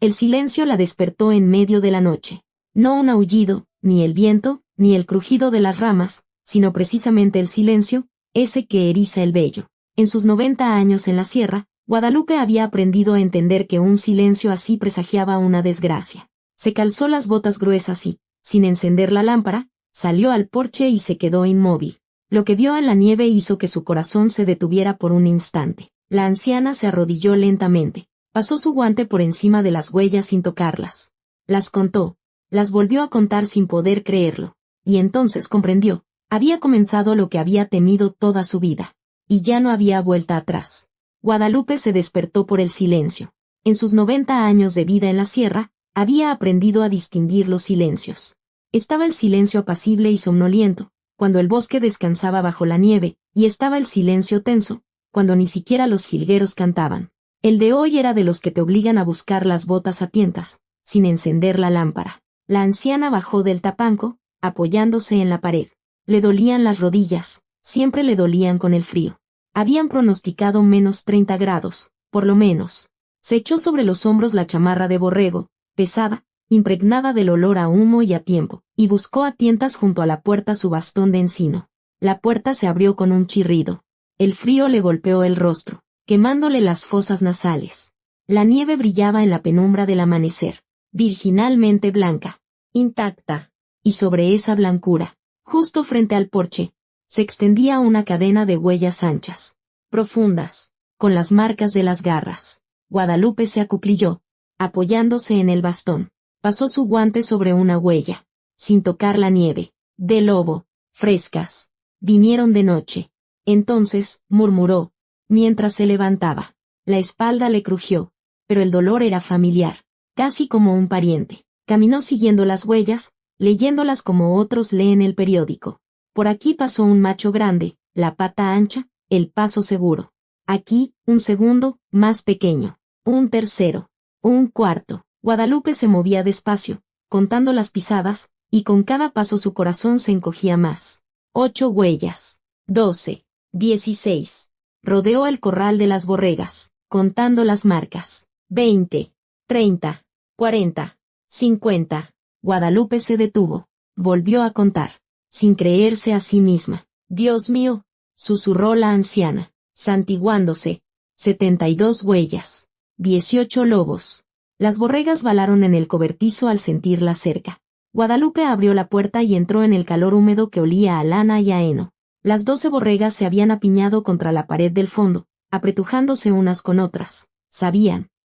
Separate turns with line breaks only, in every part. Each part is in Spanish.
El silencio la despertó en medio de la noche. No un aullido, ni el viento, ni el crujido de las ramas, sino precisamente el silencio, ese que eriza el vello. En sus 90 años en la sierra, Guadalupe había aprendido a entender que un silencio así presagiaba una desgracia. Se calzó las botas gruesas y, sin encender la lámpara, salió al porche y se quedó inmóvil. Lo que vio en la nieve hizo que su corazón se detuviera por un instante. La anciana se arrodilló lentamente. Pasó su guante por encima de las huellas sin tocarlas. Las contó. Las volvió a contar sin poder creerlo. Y entonces comprendió. Había comenzado lo que había temido toda su vida. Y ya no había vuelta atrás. Guadalupe se despertó por el silencio. En sus 90 años de vida en la sierra, había aprendido a distinguir los silencios. Estaba el silencio apacible y somnoliento, cuando el bosque descansaba bajo la nieve, y estaba el silencio tenso, cuando ni siquiera los jilgueros cantaban. El de hoy era de los que te obligan a buscar las botas a tientas, sin encender la lámpara. La anciana bajó del tapanco, apoyándose en la pared. Le dolían las rodillas, siempre le dolían con el frío. Habían pronosticado menos 30 grados, por lo menos. Se echó sobre los hombros la chamarra de borrego, pesada, impregnada del olor a humo y a tiempo, y buscó a tientas junto a la puerta su bastón de encino. La puerta se abrió con un chirrido. El frío le golpeó el rostro, quemándole las fosas nasales. La nieve brillaba en la penumbra del amanecer, virginalmente blanca, intacta, y sobre esa blancura, justo frente al porche, se extendía una cadena de huellas anchas, profundas, con las marcas de las garras. Guadalupe se acuclilló, apoyándose en el bastón. Pasó su guante sobre una huella, sin tocar la nieve. De lobo, frescas. Vinieron de noche. Entonces, murmuró, mientras se levantaba. La espalda le crujió, pero el dolor era familiar, casi como un pariente. Caminó siguiendo las huellas, leyéndolas como otros leen el periódico. Por aquí pasó un macho grande, la pata ancha, el paso seguro. Aquí, un segundo, más pequeño. Un tercero. Un cuarto. Guadalupe se movía despacio, contando las pisadas, y con cada paso su corazón se encogía más. 8 huellas. 12. 16. Rodeó el corral de las borregas, contando las marcas. 20. 30. 40. 50. Guadalupe se detuvo. Volvió a contar, sin creerse a sí misma. Dios mío, susurró la anciana, santiguándose. 72 huellas. 18 lobos. Las borregas balaron en el cobertizo al sentirla cerca. Guadalupe abrió la puerta y entró en el calor húmedo que olía a lana y a heno. Las 12 borregas se habían apiñado contra la pared del fondo, apretujándose unas con otras.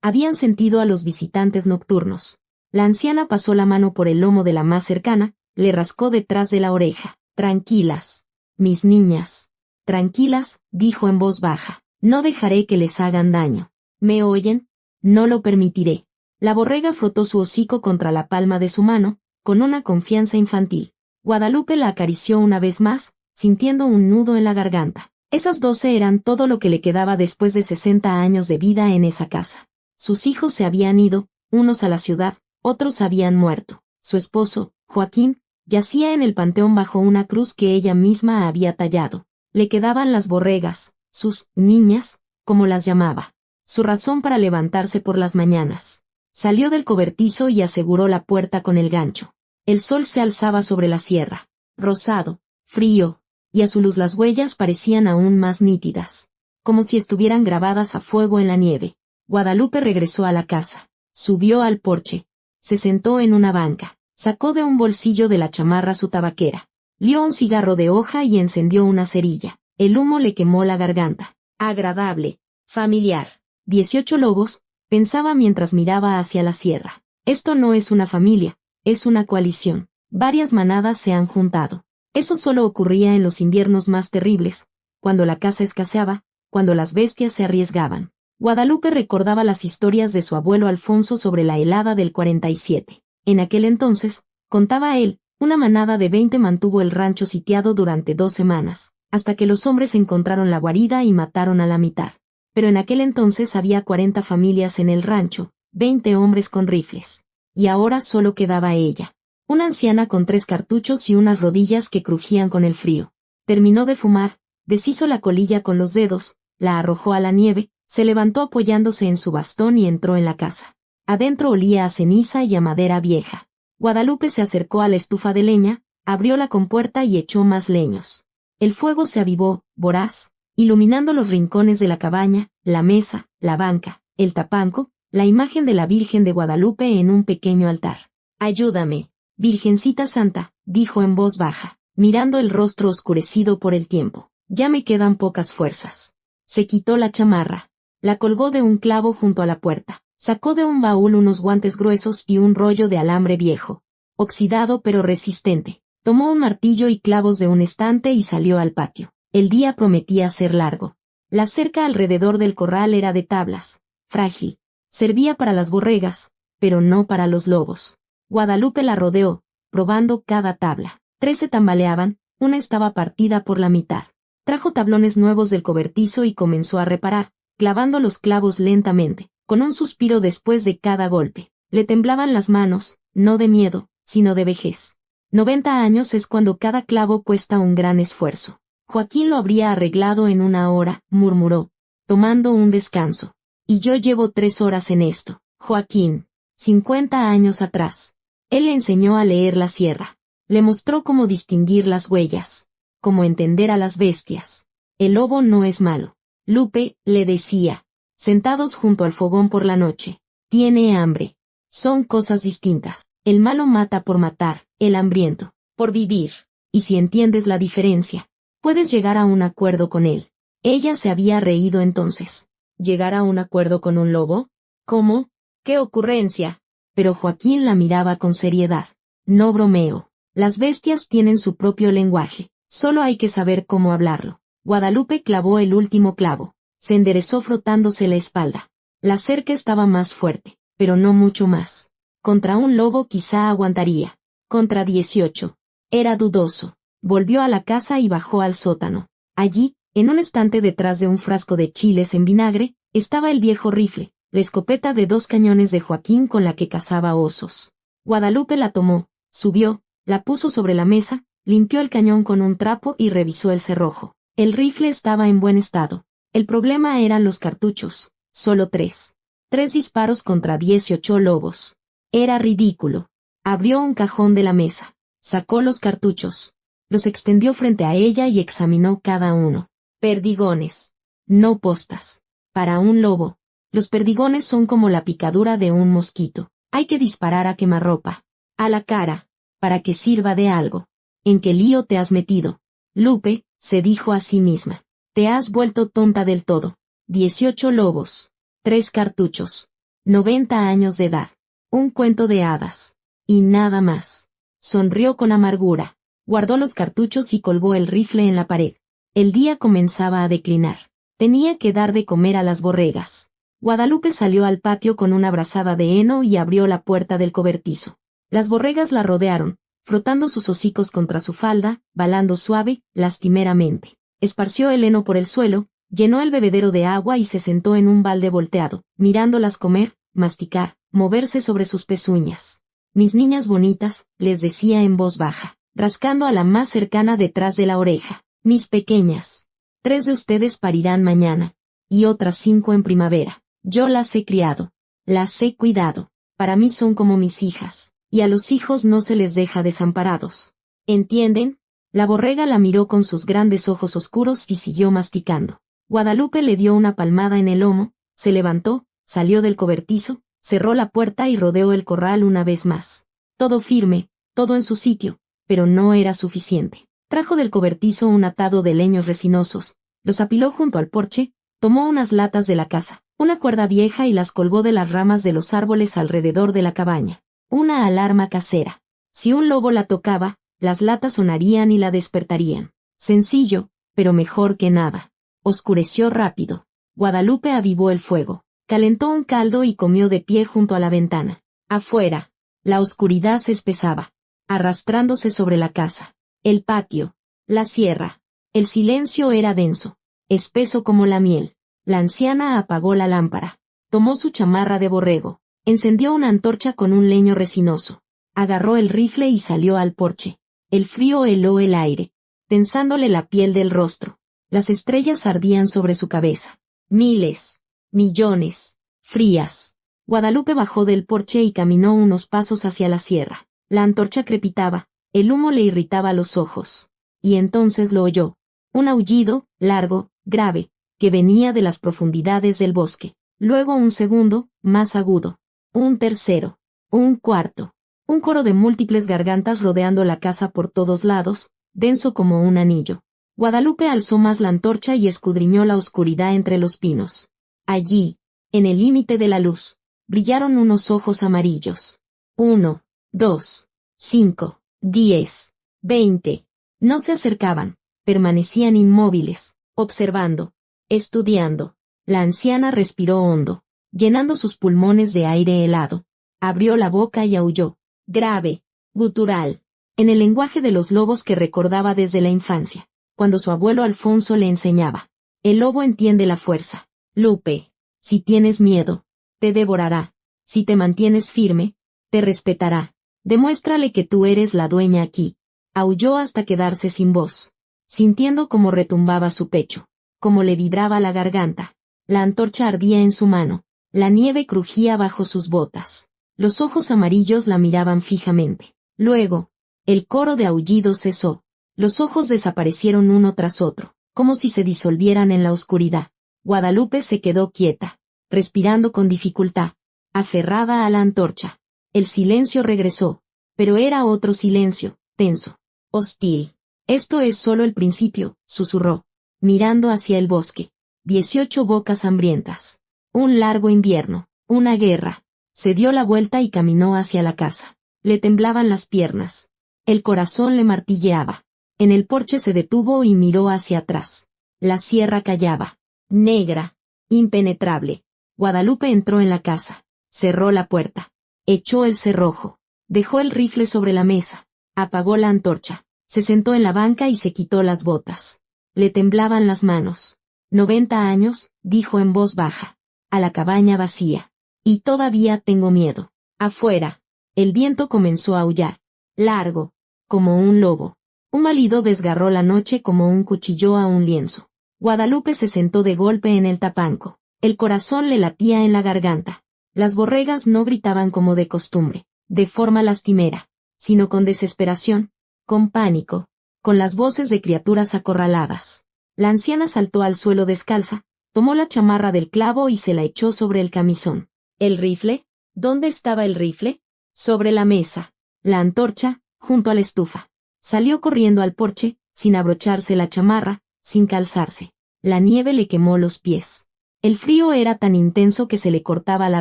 Habían sentido a los visitantes nocturnos. La anciana pasó la mano por el lomo de la más cercana, le rascó detrás de la oreja. Tranquilas, mis niñas. Tranquilas, dijo en voz baja. No dejaré que les hagan daño. ¿Me oyen? No lo permitiré. La borrega frotó su hocico contra la palma de su mano, con una confianza infantil. Guadalupe la acarició una vez más, sintiendo un nudo en la garganta. Esas 12 eran todo lo que le quedaba después de 60 años de vida en esa casa. Sus hijos se habían ido, unos a la ciudad, otros habían muerto. Su esposo, Joaquín, yacía en el panteón bajo una cruz que ella misma había tallado. Le quedaban las borregas, sus niñas, como las llamaba. Su razón para levantarse por las mañanas. Salió del cobertizo y aseguró la puerta con el gancho. El sol se alzaba sobre la sierra, rosado, frío, y a su luz las huellas parecían aún más nítidas, como si estuvieran grabadas a fuego en la nieve. Guadalupe regresó a la casa, subió al porche, se sentó en una banca, sacó de un bolsillo de la chamarra su tabaquera, lió un cigarro de hoja y encendió una cerilla. El humo le quemó la garganta. Agradable, familiar. 18 lobos, pensaba mientras miraba hacia la sierra. Esto no es una familia, es una coalición. Varias manadas se han juntado. Eso solo ocurría en los inviernos más terribles, cuando la caza escaseaba, cuando las bestias se arriesgaban. Guadalupe recordaba las historias de su abuelo Alfonso sobre la helada del 47. En aquel entonces, contaba él, una manada de 20 mantuvo el rancho sitiado durante 2 semanas, hasta que los hombres encontraron la guarida y mataron a la mitad. Pero en aquel entonces había 40 familias en el rancho, 20 hombres con rifles. Y ahora solo quedaba ella. Una anciana con 3 cartuchos y unas rodillas que crujían con el frío. Terminó de fumar, deshizo la colilla con los dedos, la arrojó a la nieve, se levantó apoyándose en su bastón y entró en la casa. Adentro olía a ceniza y a madera vieja. Guadalupe se acercó a la estufa de leña, abrió la compuerta y echó más leños. El fuego se avivó, voraz, iluminando los rincones de la cabaña, la mesa, la banca, el tapanco, la imagen de la Virgen de Guadalupe en un pequeño altar. «Ayúdame, Virgencita Santa», dijo en voz baja, mirando el rostro oscurecido por el tiempo. «Ya me quedan pocas fuerzas». Se quitó la chamarra. La colgó de un clavo junto a la puerta. Sacó de un baúl unos guantes gruesos y un rollo de alambre viejo, oxidado pero resistente. Tomó un martillo y clavos de un estante y salió al patio. El día prometía ser largo. La cerca alrededor del corral era de tablas, frágil. Servía para las borregas, pero no para los lobos. Guadalupe la rodeó, probando cada tabla. 3 se tambaleaban, una estaba partida por la mitad. Trajo tablones nuevos del cobertizo y comenzó a reparar, clavando los clavos lentamente, con un suspiro después de cada golpe. Le temblaban las manos, no de miedo, sino de vejez. 90 años es cuando cada clavo cuesta un gran esfuerzo. Joaquín lo habría arreglado en 1 hora, murmuró, tomando un descanso. Y yo llevo 3 horas en esto. Joaquín, 50 años atrás. Él le enseñó a leer la sierra. Le mostró cómo distinguir las huellas, cómo entender a las bestias. El lobo no es malo. Lupe, le decía, sentados junto al fogón por la noche. Tiene hambre. Son cosas distintas. El malo mata por matar, el hambriento, por vivir. Y si entiendes la diferencia, puedes llegar a un acuerdo con él. Ella se había reído entonces. ¿Llegar a un acuerdo con un lobo? ¿Cómo? ¡Qué ocurrencia! Pero Joaquín la miraba con seriedad. No bromeo. Las bestias tienen su propio lenguaje. Solo hay que saber cómo hablarlo. Guadalupe clavó el último clavo. Se enderezó frotándose la espalda. La cerca estaba más fuerte, pero no mucho más. Contra un lobo quizá aguantaría. Contra 18. Era dudoso. Volvió a la casa y bajó al sótano. Allí, en un estante detrás de un frasco de chiles en vinagre, estaba el viejo rifle, la escopeta de 2 cañones de Joaquín con la que cazaba osos. Guadalupe la tomó, subió, la puso sobre la mesa, limpió el cañón con un trapo y revisó el cerrojo. El rifle estaba en buen estado. El problema eran los cartuchos, solo 3. 3 disparos contra 18 lobos. Era ridículo. Abrió un cajón de la mesa, sacó los cartuchos, los extendió frente a ella y examinó cada uno. Perdigones. No postas. Para un lobo. Los perdigones son como la picadura de un mosquito. Hay que disparar a quemarropa. A la cara. Para que sirva de algo. ¿En qué lío te has metido? Lupe, se dijo a sí misma. Te has vuelto tonta del todo. 18 lobos. 3 cartuchos. 90 años de edad. Un cuento de hadas. Y nada más. Sonrió con amargura. Guardó los cartuchos y colgó el rifle en la pared. El día comenzaba a declinar. Tenía que dar de comer a las borregas. Guadalupe salió al patio con una brazada de heno y abrió la puerta del cobertizo. Las borregas la rodearon, frotando sus hocicos contra su falda, balando suave, lastimeramente. Esparció el heno por el suelo, llenó el bebedero de agua y se sentó en un balde volteado, mirándolas comer, masticar, moverse sobre sus pezuñas. Mis niñas bonitas, les decía en voz baja, rascando a la más cercana detrás de la oreja. Mis pequeñas. 3 de ustedes parirán mañana, y otras 5 en primavera. Yo las he criado, las he cuidado. Para mí son como mis hijas, y a los hijos no se les deja desamparados. ¿Entienden? La borrega la miró con sus grandes ojos oscuros y siguió masticando. Guadalupe le dio una palmada en el lomo, se levantó, salió del cobertizo, cerró la puerta y rodeó el corral una vez más. Todo firme, todo en su sitio, pero no era suficiente. Trajo del cobertizo un atado de leños resinosos, los apiló junto al porche, tomó unas latas de la casa, una cuerda vieja y las colgó de las ramas de los árboles alrededor de la cabaña. Una alarma casera. Si un lobo la tocaba, las latas sonarían y la despertarían. Sencillo, pero mejor que nada. Oscureció rápido. Guadalupe avivó el fuego. Calentó un caldo y comió de pie junto a la ventana. Afuera, la oscuridad se espesaba, arrastrándose sobre la casa. El patio, la sierra. El silencio era denso, espeso como la miel. La anciana apagó la lámpara. Tomó su chamarra de borrego. Encendió una antorcha con un leño resinoso. Agarró el rifle y salió al porche. El frío heló el aire, tensándole la piel del rostro. Las estrellas ardían sobre su cabeza. Miles, millones, frías. Guadalupe bajó del porche y caminó unos pasos hacia la sierra. La antorcha crepitaba, el humo le irritaba los ojos. Y entonces lo oyó. Un aullido, largo, grave, que venía de las profundidades del bosque. Luego un segundo, más agudo. Un tercero. Un cuarto. Un coro de múltiples gargantas rodeando la casa por todos lados, denso como un anillo. Guadalupe alzó más la antorcha y escudriñó la oscuridad entre los pinos. Allí, en el límite de la luz, brillaron unos ojos amarillos. 1, 2, 5, 10, 20. No se acercaban, permanecían inmóviles, observando, estudiando. La anciana respiró hondo, llenando sus pulmones de aire helado. Abrió la boca y aulló, grave, gutural, en el lenguaje de los lobos que recordaba desde la infancia, cuando su abuelo Alfonso le enseñaba. El lobo entiende la fuerza. Lupe, si tienes miedo, te devorará. Si te mantienes firme, te respetará. Demuéstrale que tú eres la dueña aquí. Aulló hasta quedarse sin voz, sintiendo cómo retumbaba su pecho, cómo le vibraba la garganta. La antorcha ardía en su mano, la nieve crujía bajo sus botas. Los ojos amarillos la miraban fijamente. Luego, el coro de aullidos cesó. Los ojos desaparecieron uno tras otro, como si se disolvieran en la oscuridad. Guadalupe se quedó quieta, respirando con dificultad, aferrada a la antorcha. El silencio regresó, pero era otro silencio, tenso, hostil. Esto es solo el principio, susurró, mirando hacia el bosque. 18 bocas hambrientas. Un largo invierno, una guerra. Se dio la vuelta y caminó hacia la casa. Le temblaban las piernas. El corazón le martilleaba. En el porche se detuvo y miró hacia atrás. La sierra callaba. Negra. Impenetrable. Guadalupe entró en la casa. Cerró la puerta. Echó el cerrojo. Dejó el rifle sobre la mesa. Apagó la antorcha. Se sentó en la banca y se quitó las botas. Le temblaban las manos. 90 años, dijo en voz baja. A la cabaña vacía. Y todavía tengo miedo. Afuera. El viento comenzó a aullar. Largo. Como un lobo. Un balido desgarró la noche como un cuchillo a un lienzo. Guadalupe se sentó de golpe en el tapanco. El corazón le latía en la garganta. Las borregas no gritaban como de costumbre, de forma lastimera, sino con desesperación, con pánico, con las voces de criaturas acorraladas. La anciana saltó al suelo descalza, tomó la chamarra del clavo y se la echó sobre el camisón. ¿El rifle? ¿Dónde estaba el rifle? Sobre la mesa. La antorcha, junto a la estufa. Salió corriendo al porche, sin abrocharse la chamarra, sin calzarse. La nieve le quemó los pies. El frío era tan intenso que se le cortaba la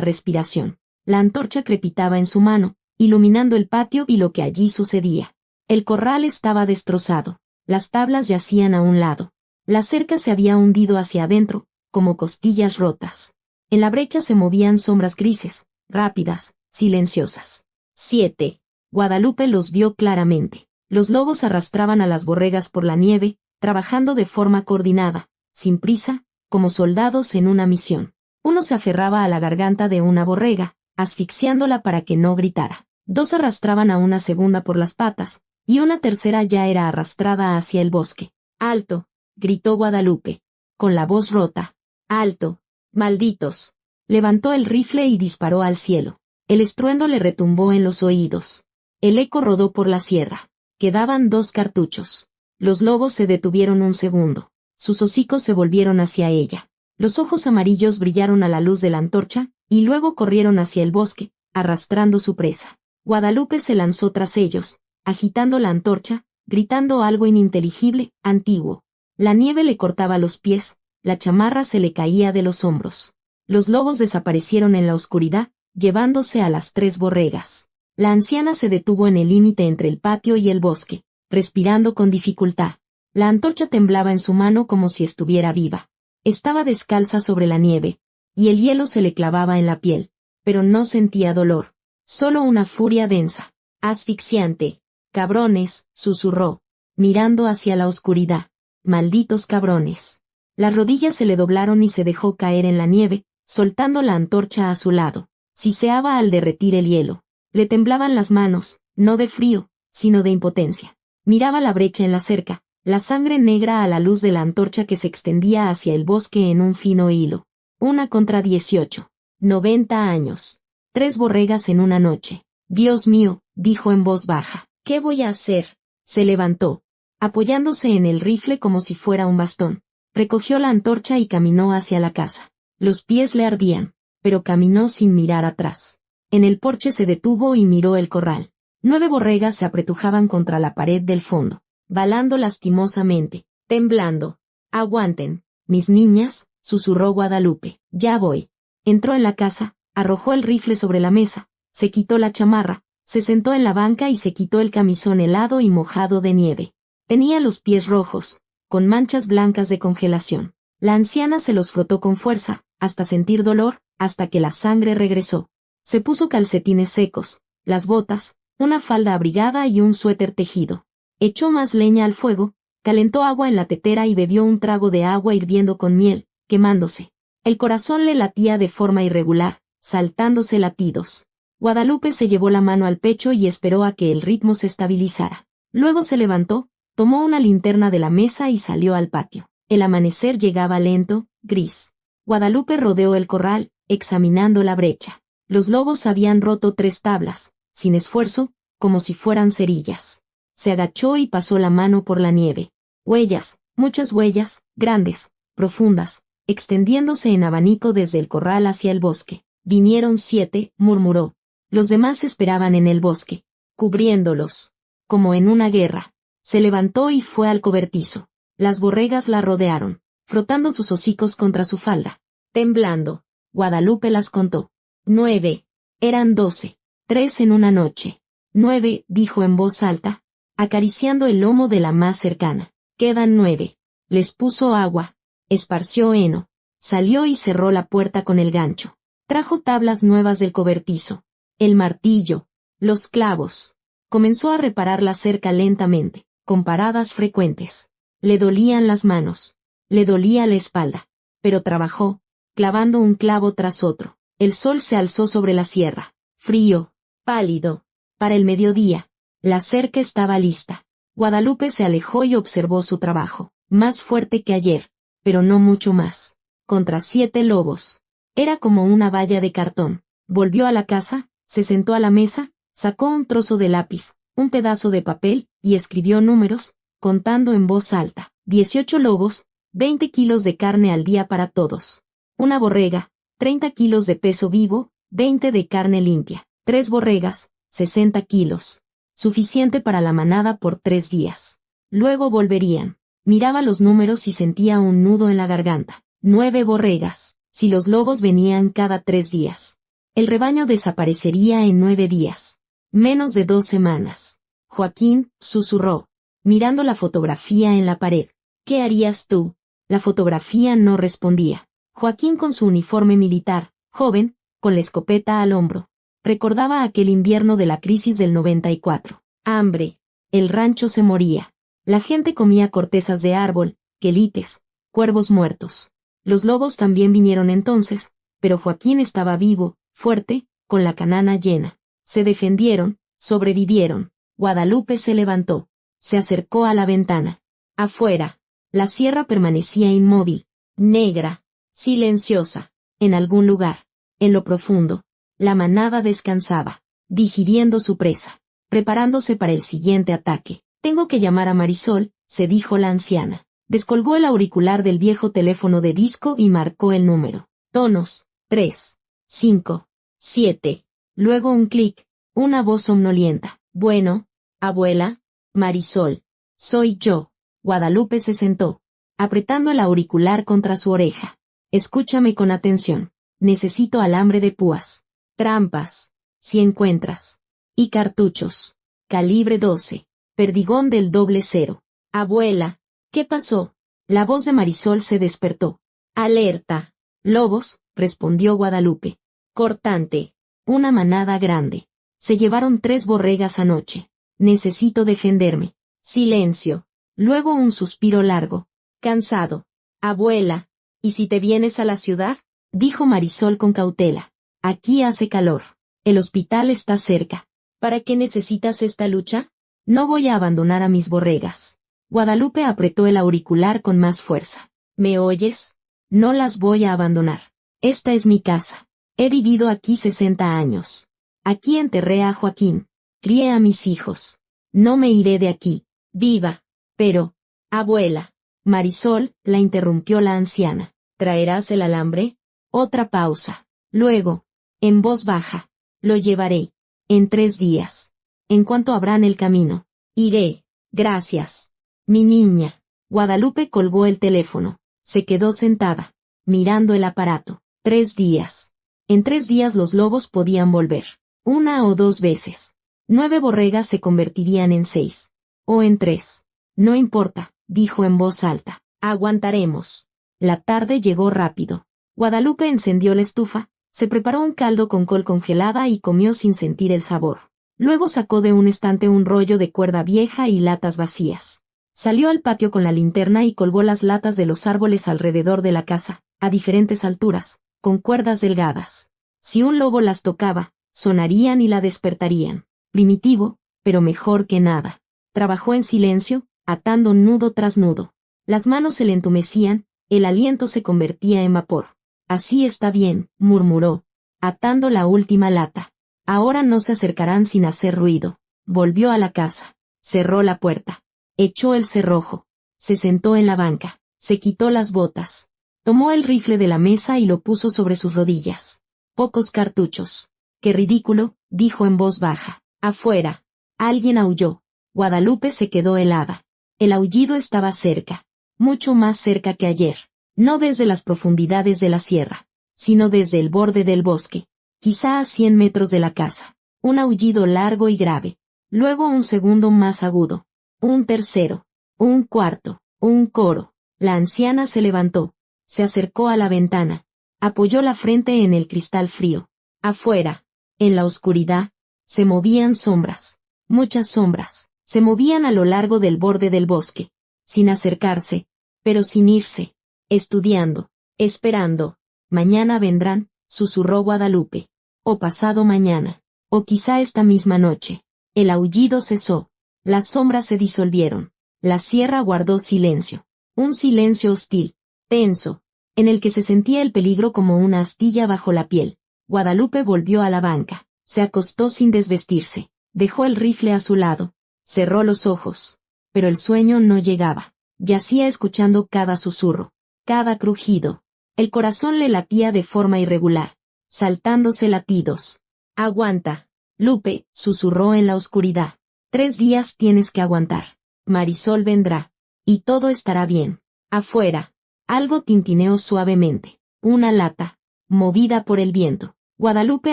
respiración. La antorcha crepitaba en su mano, iluminando el patio y lo que allí sucedía. El corral estaba destrozado. Las tablas yacían a un lado. La cerca se había hundido hacia adentro, como costillas rotas. En la brecha se movían sombras grises, rápidas, silenciosas. 7. Guadalupe los vio claramente. Los lobos arrastraban a las borregas por la nieve, trabajando de forma coordinada, sin prisa, como soldados en una misión. Uno se aferraba a la garganta de una borrega, asfixiándola para que no gritara. 2 arrastraban a una segunda por las patas, y una tercera ya era arrastrada hacia el bosque. ¡Alto!, gritó Guadalupe, con la voz rota. ¡Alto! ¡Malditos! Levantó el rifle y disparó al cielo. El estruendo le retumbó en los oídos. El eco rodó por la sierra. Quedaban 2 cartuchos. Los lobos se detuvieron un segundo. Sus hocicos se volvieron hacia ella. Los ojos amarillos brillaron a la luz de la antorcha, y luego corrieron hacia el bosque, arrastrando su presa. Guadalupe se lanzó tras ellos, agitando la antorcha, gritando algo ininteligible, antiguo. La nieve le cortaba los pies, la chamarra se le caía de los hombros. Los lobos desaparecieron en la oscuridad, llevándose a las 3 borregas. La anciana se detuvo en el límite entre el patio y el bosque, respirando con dificultad. La antorcha temblaba en su mano como si estuviera viva. Estaba descalza sobre la nieve, y el hielo se le clavaba en la piel, pero no sentía dolor, solo una furia densa, asfixiante. «Cabrones», susurró, mirando hacia la oscuridad. «Malditos cabrones». Las rodillas se le doblaron y se dejó caer en la nieve, soltando la antorcha a su lado. Siseaba al derretir el hielo. Le temblaban las manos, no de frío, sino de impotencia. Miraba la brecha en la cerca, la sangre negra a la luz de la antorcha que se extendía hacia el bosque en un fino hilo. 1 contra 18. 90 años. 3 borregas en una noche. Dios mío, dijo en voz baja. ¿Qué voy a hacer? Se levantó, apoyándose en el rifle como si fuera un bastón. Recogió la antorcha y caminó hacia la casa. Los pies le ardían, pero caminó sin mirar atrás. En el porche se detuvo y miró el corral. 9 borregas se apretujaban contra la pared del fondo, balando lastimosamente, temblando. Aguanten, mis niñas, susurró Guadalupe. Ya voy. Entró en la casa, arrojó el rifle sobre la mesa, se quitó la chamarra, se sentó en la banca y se quitó el camisón helado y mojado de nieve. Tenía los pies rojos, con manchas blancas de congelación. La anciana se los frotó con fuerza, hasta sentir dolor, hasta que la sangre regresó. Se puso calcetines secos, las botas, una falda abrigada y un suéter tejido. Echó más leña al fuego, calentó agua en la tetera y bebió un trago de agua hirviendo con miel, quemándose. El corazón le latía de forma irregular, saltándose latidos. Guadalupe se llevó la mano al pecho y esperó a que el ritmo se estabilizara. Luego se levantó, tomó una linterna de la mesa y salió al patio. El amanecer llegaba lento, gris. Guadalupe rodeó el corral, examinando la brecha. Los lobos habían roto 3 tablas, sin esfuerzo, como si fueran cerillas. Se agachó y pasó la mano por la nieve. Huellas, muchas huellas, grandes, profundas, extendiéndose en abanico desde el corral hacia el bosque. Vinieron 7, murmuró. Los demás esperaban en el bosque, cubriéndolos, como en una guerra. Se levantó y fue al cobertizo. Las borregas la rodearon, frotando sus hocicos contra su falda. Temblando, Guadalupe las contó. 9. Eran 12. 3 en una noche. 9, dijo en voz alta, acariciando el lomo de la más cercana. Quedan 9. Les puso agua, esparció heno, salió y cerró la puerta con el gancho. Trajo tablas nuevas del cobertizo, el martillo, los clavos. Comenzó a reparar la cerca lentamente, con paradas frecuentes. Le dolían las manos, le dolía la espalda, pero trabajó, clavando un clavo tras otro. El sol se alzó sobre la sierra, frío, pálido. Para el mediodía, la cerca estaba lista. Guadalupe se alejó y observó su trabajo, más fuerte que ayer, pero no mucho más. Contra 7 lobos. Era como una valla de cartón. Volvió a la casa, se sentó a la mesa, sacó un trozo de lápiz, un pedazo de papel, y escribió números, contando en voz alta. 18 lobos, 20 kilos de carne al día para todos. Una borrega, 30 kilos de peso vivo, 20 de carne limpia. 3 borregas, 60 kilos. Suficiente para la manada por 3 días. Luego volverían. Miraba los números y sentía un nudo en la garganta. 9 borregas. Si los lobos venían cada 3 días. El rebaño desaparecería en 9 días. Menos de 2 semanas. Joaquín, susurró, mirando la fotografía en la pared. ¿Qué harías tú? La fotografía no respondía. Joaquín con su uniforme militar, joven, con la escopeta al hombro. Recordaba aquel invierno de la crisis del 94. Hambre. El rancho se moría. La gente comía cortezas de árbol, quelites, cuervos muertos. Los lobos también vinieron entonces, pero Joaquín estaba vivo, fuerte, con la canana llena. Se defendieron, sobrevivieron. Guadalupe se levantó. Se acercó a la ventana. Afuera, la sierra permanecía inmóvil, negra, silenciosa. En algún lugar, en lo profundo, la manada descansaba, digiriendo su presa, preparándose para el siguiente ataque. Tengo que llamar a Marisol, se dijo la anciana. Descolgó el auricular del viejo teléfono de disco y marcó el número. Tonos, 3, 5, 7. Luego un clic, una voz somnolienta. Bueno, abuela, Marisol. Soy yo. Guadalupe se sentó, apretando el auricular contra su oreja. Escúchame con atención. Necesito alambre de púas. Trampas, si encuentras. Y cartuchos. Calibre 12. Perdigón del 00. Abuela. ¿Qué pasó? La voz de Marisol se despertó. Alerta. Lobos, respondió Guadalupe. Cortante. Una manada grande. Se llevaron 3 borregas anoche. Necesito defenderme. Silencio. Luego un suspiro largo. Cansado. Abuela, ¿y si te vienes a la ciudad? Dijo Marisol con cautela. Aquí hace calor. El hospital está cerca. ¿Para qué necesitas esta lucha? No voy a abandonar a mis borregas. Guadalupe apretó el auricular con más fuerza. ¿Me oyes? No las voy a abandonar. Esta es mi casa. He vivido aquí 60 años. Aquí enterré a Joaquín. Crié a mis hijos. No me iré de aquí. Viva. Pero, abuela. Marisol, la interrumpió la anciana. ¿Traerás el alambre? Otra pausa. Luego, en voz baja. Lo llevaré. En 3 días. En cuanto abran el camino. Iré. Gracias. Mi niña. Guadalupe colgó el teléfono. Se quedó sentada, mirando el aparato. 3 días. En 3 días los lobos podían volver. 1 o 2 veces. 9 borregas se convertirían en 6. O en 3. No importa, dijo en voz alta. Aguantaremos. La tarde llegó rápido. Guadalupe encendió la estufa, se preparó un caldo con col congelada y comió sin sentir el sabor. Luego sacó de un estante un rollo de cuerda vieja y latas vacías. Salió al patio con la linterna y colgó las latas de los árboles alrededor de la casa, a diferentes alturas, con cuerdas delgadas. Si un lobo las tocaba, sonarían y la despertarían. Primitivo, pero mejor que nada. Trabajó en silencio, atando nudo tras nudo. Las manos se le entumecían, el aliento se convertía en vapor. Así está bien, murmuró, atando la última lata. Ahora no se acercarán sin hacer ruido. Volvió a la casa. Cerró la puerta. Echó el cerrojo. Se sentó en la banca. Se quitó las botas. Tomó el rifle de la mesa y lo puso sobre sus rodillas. Pocos cartuchos. Qué ridículo, dijo en voz baja. Afuera. Alguien aulló. Guadalupe se quedó helada. El aullido estaba cerca. Mucho más cerca que ayer. No desde las profundidades de la sierra, sino desde el borde del bosque. Quizá a 100 metros de la casa. Un aullido largo y grave. Luego un segundo más agudo. Un tercero. Un cuarto. Un coro. La anciana se levantó. Se acercó a la ventana. Apoyó la frente en el cristal frío. Afuera, en la oscuridad, se movían sombras. Muchas sombras. Se movían a lo largo del borde del bosque. Sin acercarse, pero sin irse. Estudiando. Esperando. Mañana vendrán, susurró Guadalupe. O pasado mañana. O quizá esta misma noche. El aullido cesó. Las sombras se disolvieron. La sierra guardó silencio. Un silencio hostil, tenso, en el que se sentía el peligro como una astilla bajo la piel. Guadalupe volvió a la banca. Se acostó sin desvestirse. Dejó el rifle a su lado. Cerró los ojos. Pero el sueño no llegaba. Yacía escuchando cada susurro, cada crujido. El corazón le latía de forma irregular, saltándose latidos. Aguanta, Lupe, susurró en la oscuridad. 3 días tienes que aguantar. Marisol vendrá. Y todo estará bien. Afuera. Algo tintineó suavemente. Una lata. Movida por el viento. Guadalupe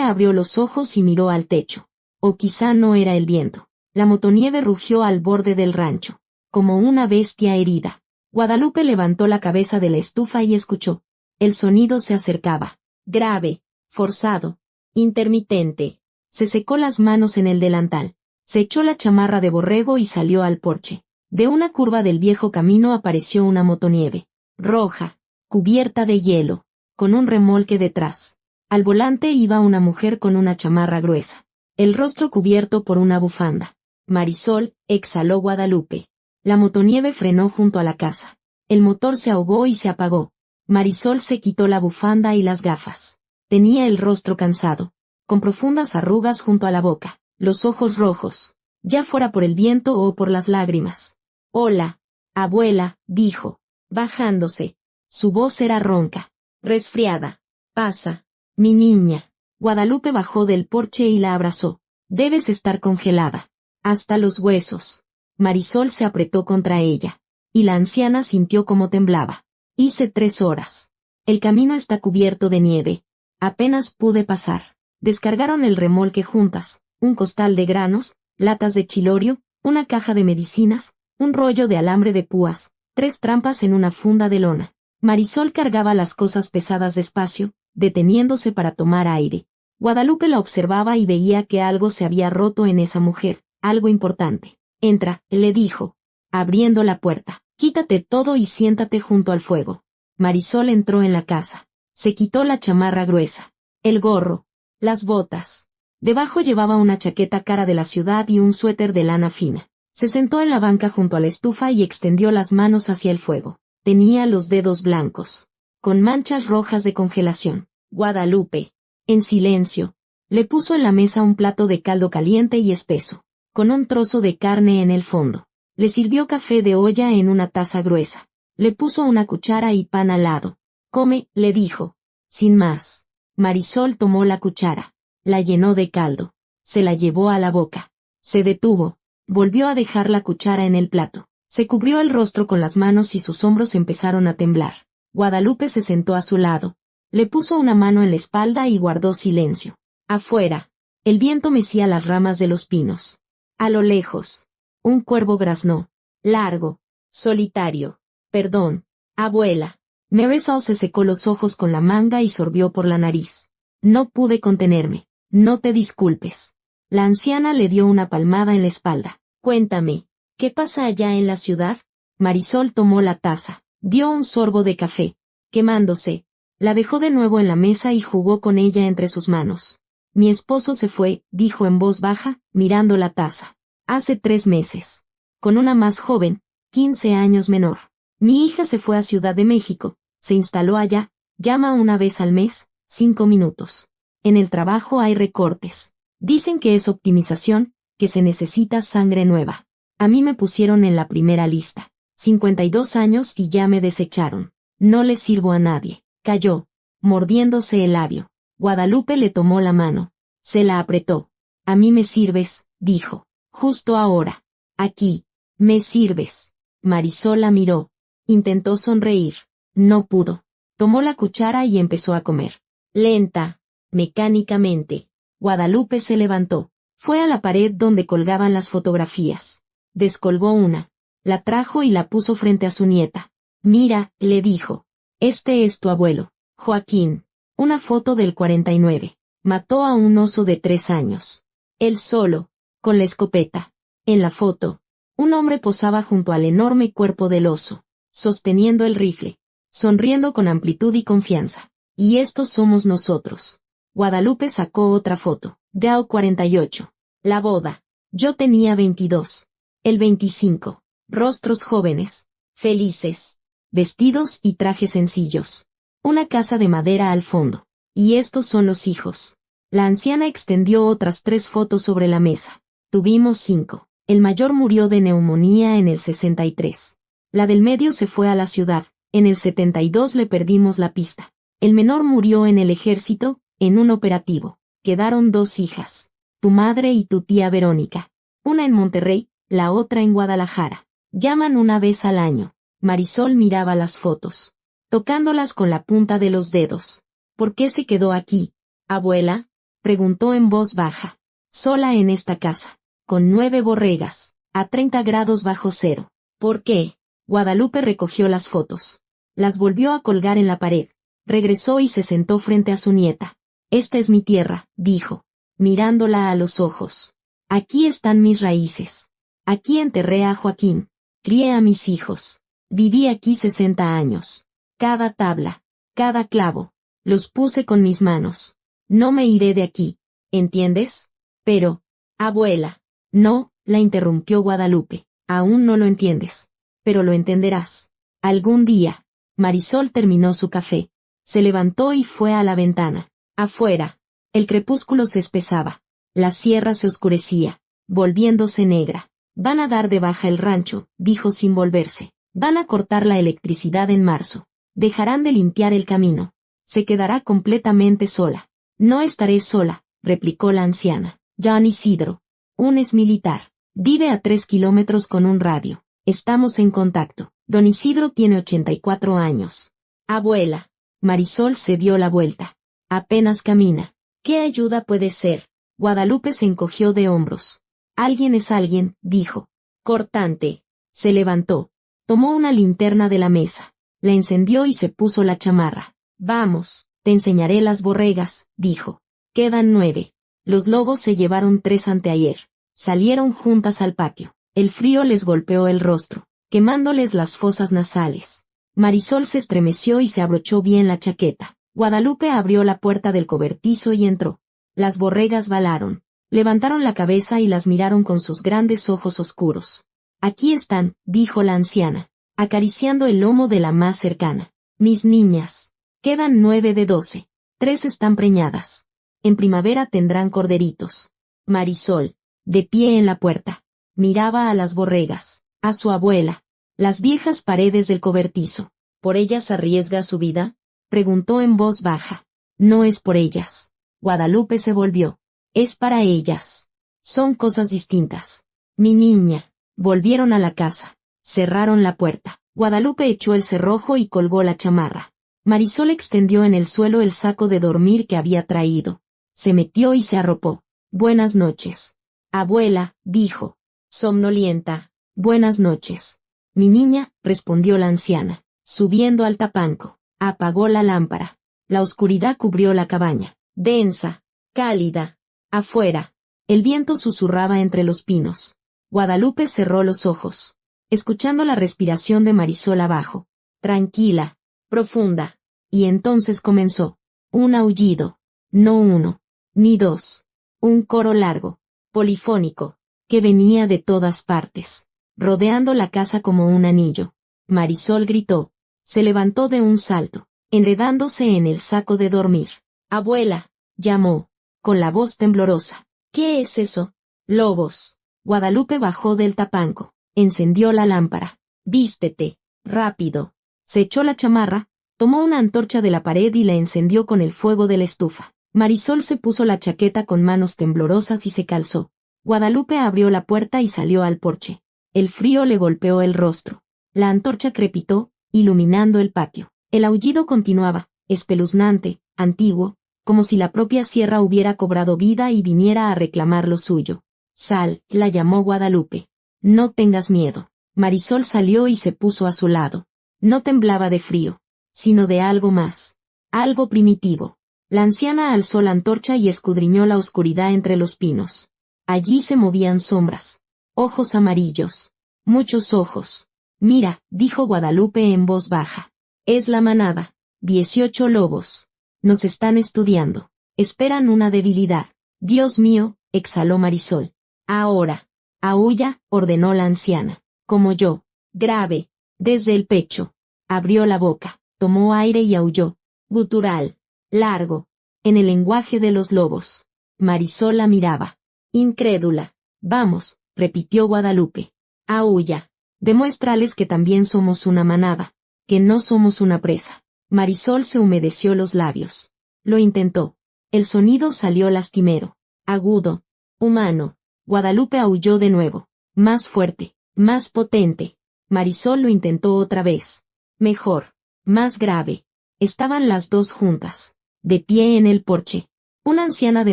abrió los ojos y miró al techo. O quizá no era el viento. La motonieve rugió al borde del rancho. Como una bestia herida. Guadalupe levantó la cabeza de la estufa y escuchó. El sonido se acercaba. Grave. Forzado. Intermitente. Se secó las manos en el delantal. Se echó la chamarra de borrego y salió al porche. De una curva del viejo camino apareció una motonieve. Roja. Cubierta de hielo. Con un remolque detrás. Al volante iba una mujer con una chamarra gruesa. El rostro cubierto por una bufanda. Marisol, exhaló Guadalupe. La motonieve frenó junto a la casa. El motor se ahogó y se apagó. Marisol se quitó la bufanda y las gafas. Tenía el rostro cansado, con profundas arrugas junto a la boca, los ojos rojos, ya fuera por el viento o por las lágrimas. Hola, abuela, dijo, bajándose. Su voz era ronca, resfriada. Pasa, mi niña. Guadalupe bajó del porche y la abrazó. Debes estar congelada. Hasta los huesos. Marisol se apretó contra ella. Y la anciana sintió cómo temblaba. Hice 3 horas. El camino está cubierto de nieve. Apenas pude pasar. Descargaron el remolque juntas, un costal de granos, latas de chilorio, una caja de medicinas, un rollo de alambre de púas, 3 trampas en una funda de lona. Marisol cargaba las cosas pesadas despacio, deteniéndose para tomar aire. Guadalupe la observaba y veía que algo se había roto en esa mujer, algo importante. Entra, le dijo, abriendo la puerta. Quítate todo y siéntate junto al fuego. Marisol entró en la casa. Se quitó la chamarra gruesa, el gorro, las botas. Debajo llevaba una chaqueta cara de la ciudad y un suéter de lana fina. Se sentó en la banca junto a la estufa y extendió las manos hacia el fuego. Tenía los dedos blancos, con manchas rojas de congelación. Guadalupe. En silencio, le puso en la mesa un plato de caldo caliente y espeso, con un trozo de carne en el fondo. Le sirvió café de olla en una taza gruesa. Le puso una cuchara y pan al lado. Come, le dijo. Sin más. Marisol tomó la cuchara. La llenó de caldo. Se la llevó a la boca. Se detuvo. Volvió a dejar la cuchara en el plato. Se cubrió el rostro con las manos y sus hombros empezaron a temblar. Guadalupe se sentó a su lado. Le puso una mano en la espalda y guardó silencio. Afuera. El viento mecía las ramas de los pinos. A lo lejos. Un cuervo graznó. Largo. Solitario. Perdón. Abuela. Mebesao se secó los ojos con la manga y sorbió por la nariz. No pude contenerme. No te disculpes. La anciana le dio una palmada en la espalda. Cuéntame, ¿qué pasa allá en la ciudad? Marisol tomó la taza. Dio un sorbo de café. Quemándose. La dejó de nuevo en la mesa y jugó con ella entre sus manos. Mi esposo se fue, dijo en voz baja, mirando la taza. Hace 3 meses. Con una más joven, 15 años menor. Mi hija se fue a Ciudad de México, se instaló allá, llama una vez al mes, 5 minutos. En el trabajo hay recortes. Dicen que es optimización, que se necesita sangre nueva. A mí me pusieron en la primera lista. 52 años y ya me desecharon. No le sirvo a nadie. Cayó, mordiéndose el labio. Guadalupe le tomó la mano. Se la apretó. A mí me sirves, dijo. Justo ahora. Aquí. Me sirves. Marisol la miró. Intentó sonreír. No pudo. Tomó la cuchara y empezó a comer. Lenta. Mecánicamente. Guadalupe se levantó. Fue a la pared donde colgaban las fotografías. Descolgó una. La trajo y la puso frente a su nieta. Mira, le dijo. Este es tu abuelo, Joaquín. Una foto del 49. Mató a un oso de 3 años. Él solo, con la escopeta. En la foto, un hombre posaba junto al enorme cuerpo del oso, sosteniendo el rifle, sonriendo con amplitud y confianza. Y estos somos nosotros. Guadalupe sacó otra foto. Dao 48. La boda. Yo tenía 22. El 25. Rostros jóvenes, felices, vestidos y trajes sencillos. Una casa de madera al fondo. Y estos son los hijos. La anciana extendió otras 3 fotos sobre la mesa. Tuvimos 5. El mayor murió de neumonía en el 63. La del medio se fue a la ciudad. En el 72 le perdimos la pista. El menor murió en el ejército, en un operativo. Quedaron 2 hijas. Tu madre y tu tía Verónica. Una en Monterrey, la otra en Guadalajara. Llaman una vez al año. Marisol miraba las fotos, tocándolas con la punta de los dedos. ¿Por qué se quedó aquí, abuela? Preguntó en voz baja. Sola en esta casa, con 9 borregas, a 30 grados bajo cero. ¿Por qué? Guadalupe recogió las fotos. Las volvió a colgar en la pared. Regresó y se sentó frente a su nieta. Esta es mi tierra, dijo, mirándola a los ojos. Aquí están mis raíces. Aquí enterré a Joaquín. Crié a mis hijos. Viví aquí 60 años. Cada tabla, cada clavo, los puse con mis manos. No me iré de aquí, ¿entiendes? Pero, abuela, no, la interrumpió Guadalupe. Aún no lo entiendes. Pero lo entenderás. Algún día. Marisol terminó su café. Se levantó y fue a la ventana. Afuera. El crepúsculo se espesaba. La sierra se oscurecía, volviéndose negra. Van a dar de baja el rancho, dijo sin volverse. Van a cortar la electricidad en marzo. Dejarán de limpiar el camino. Se quedará completamente sola. No estaré sola, replicó la anciana. Don Isidro. Un es militar. Vive a 3 kilómetros con un radio. Estamos en contacto. Don Isidro tiene 84 años. Abuela. Marisol se dio la vuelta. Apenas camina. ¿Qué ayuda puede ser? Guadalupe se encogió de hombros. Alguien es alguien, dijo. Cortante. Se levantó. Tomó una linterna de la mesa. La encendió y se puso la chamarra. Vamos, te enseñaré las borregas, dijo. Quedan 9. Los lobos se llevaron 3 anteayer. Salieron juntas al patio. El frío les golpeó el rostro, quemándoles las fosas nasales. Marisol se estremeció y se abrochó bien la chaqueta. Guadalupe abrió la puerta del cobertizo y entró. Las borregas balaron. Levantaron la cabeza y las miraron con sus grandes ojos oscuros. Aquí están, dijo la anciana, acariciando el lomo de la más cercana. Mis niñas. Quedan 9 de 12. 3 están preñadas. En primavera tendrán corderitos. Marisol, de pie en la puerta, miraba a las borregas, a su abuela, las viejas paredes del cobertizo. ¿Por ellas arriesga su vida?, preguntó en voz baja. No es por ellas. Guadalupe se volvió. Es para ellas. Son cosas distintas. Mi niña. Volvieron a la casa. Cerraron la puerta. Guadalupe echó el cerrojo y colgó la chamarra. Marisol extendió en el suelo el saco de dormir que había traído. Se metió y se arropó. Buenas noches. Abuela, dijo. Somnolienta. Buenas noches. Mi niña, respondió la anciana, subiendo al tapanco. Apagó la lámpara. La oscuridad cubrió la cabaña. Densa. Cálida. Afuera. El viento susurraba entre los pinos. Guadalupe cerró los ojos, escuchando la respiración de Marisol abajo. Tranquila. Profunda. Y entonces comenzó. Un aullido. No uno. Ni dos. Un coro largo. Polifónico. Que venía de todas partes. Rodeando la casa como un anillo. Marisol gritó. Se levantó de un salto, enredándose en el saco de dormir. Abuela, llamó, con la voz temblorosa. ¿Qué es eso? Lobos. Guadalupe bajó del tapanco, encendió la lámpara. Vístete, rápido. Se echó la chamarra, tomó una antorcha de la pared y la encendió con el fuego de la estufa. Marisol se puso la chaqueta con manos temblorosas y se calzó. Guadalupe abrió la puerta y salió al porche. El frío le golpeó el rostro. La antorcha crepitó, iluminando el patio. El aullido continuaba, espeluznante, antiguo, como si la propia sierra hubiera cobrado vida y viniera a reclamar lo suyo. Sal, la llamó Guadalupe. No tengas miedo. Marisol salió y se puso a su lado. No temblaba de frío, sino de algo más. Algo primitivo. La anciana alzó la antorcha y escudriñó la oscuridad entre los pinos. Allí se movían sombras. Ojos amarillos. Muchos ojos. Mira, dijo Guadalupe en voz baja. Es la manada. 18 lobos. Nos están estudiando. Esperan una debilidad. Dios mío, exhaló Marisol. Ahora. Aúlla, ordenó la anciana. Como yo. Grave. Desde el pecho. Abrió la boca. Tomó aire y aulló. Gutural. Largo. En el lenguaje de los lobos. Marisol la miraba. Incrédula. Vamos, repitió Guadalupe. Aúlla. Demuéstrales que también somos una manada, que no somos una presa. Marisol se humedeció los labios. Lo intentó. El sonido salió lastimero, agudo, humano. Guadalupe aulló de nuevo, más fuerte, más potente. Marisol lo intentó otra vez. Mejor, más grave. Estaban las dos juntas, de pie en el porche. Una anciana de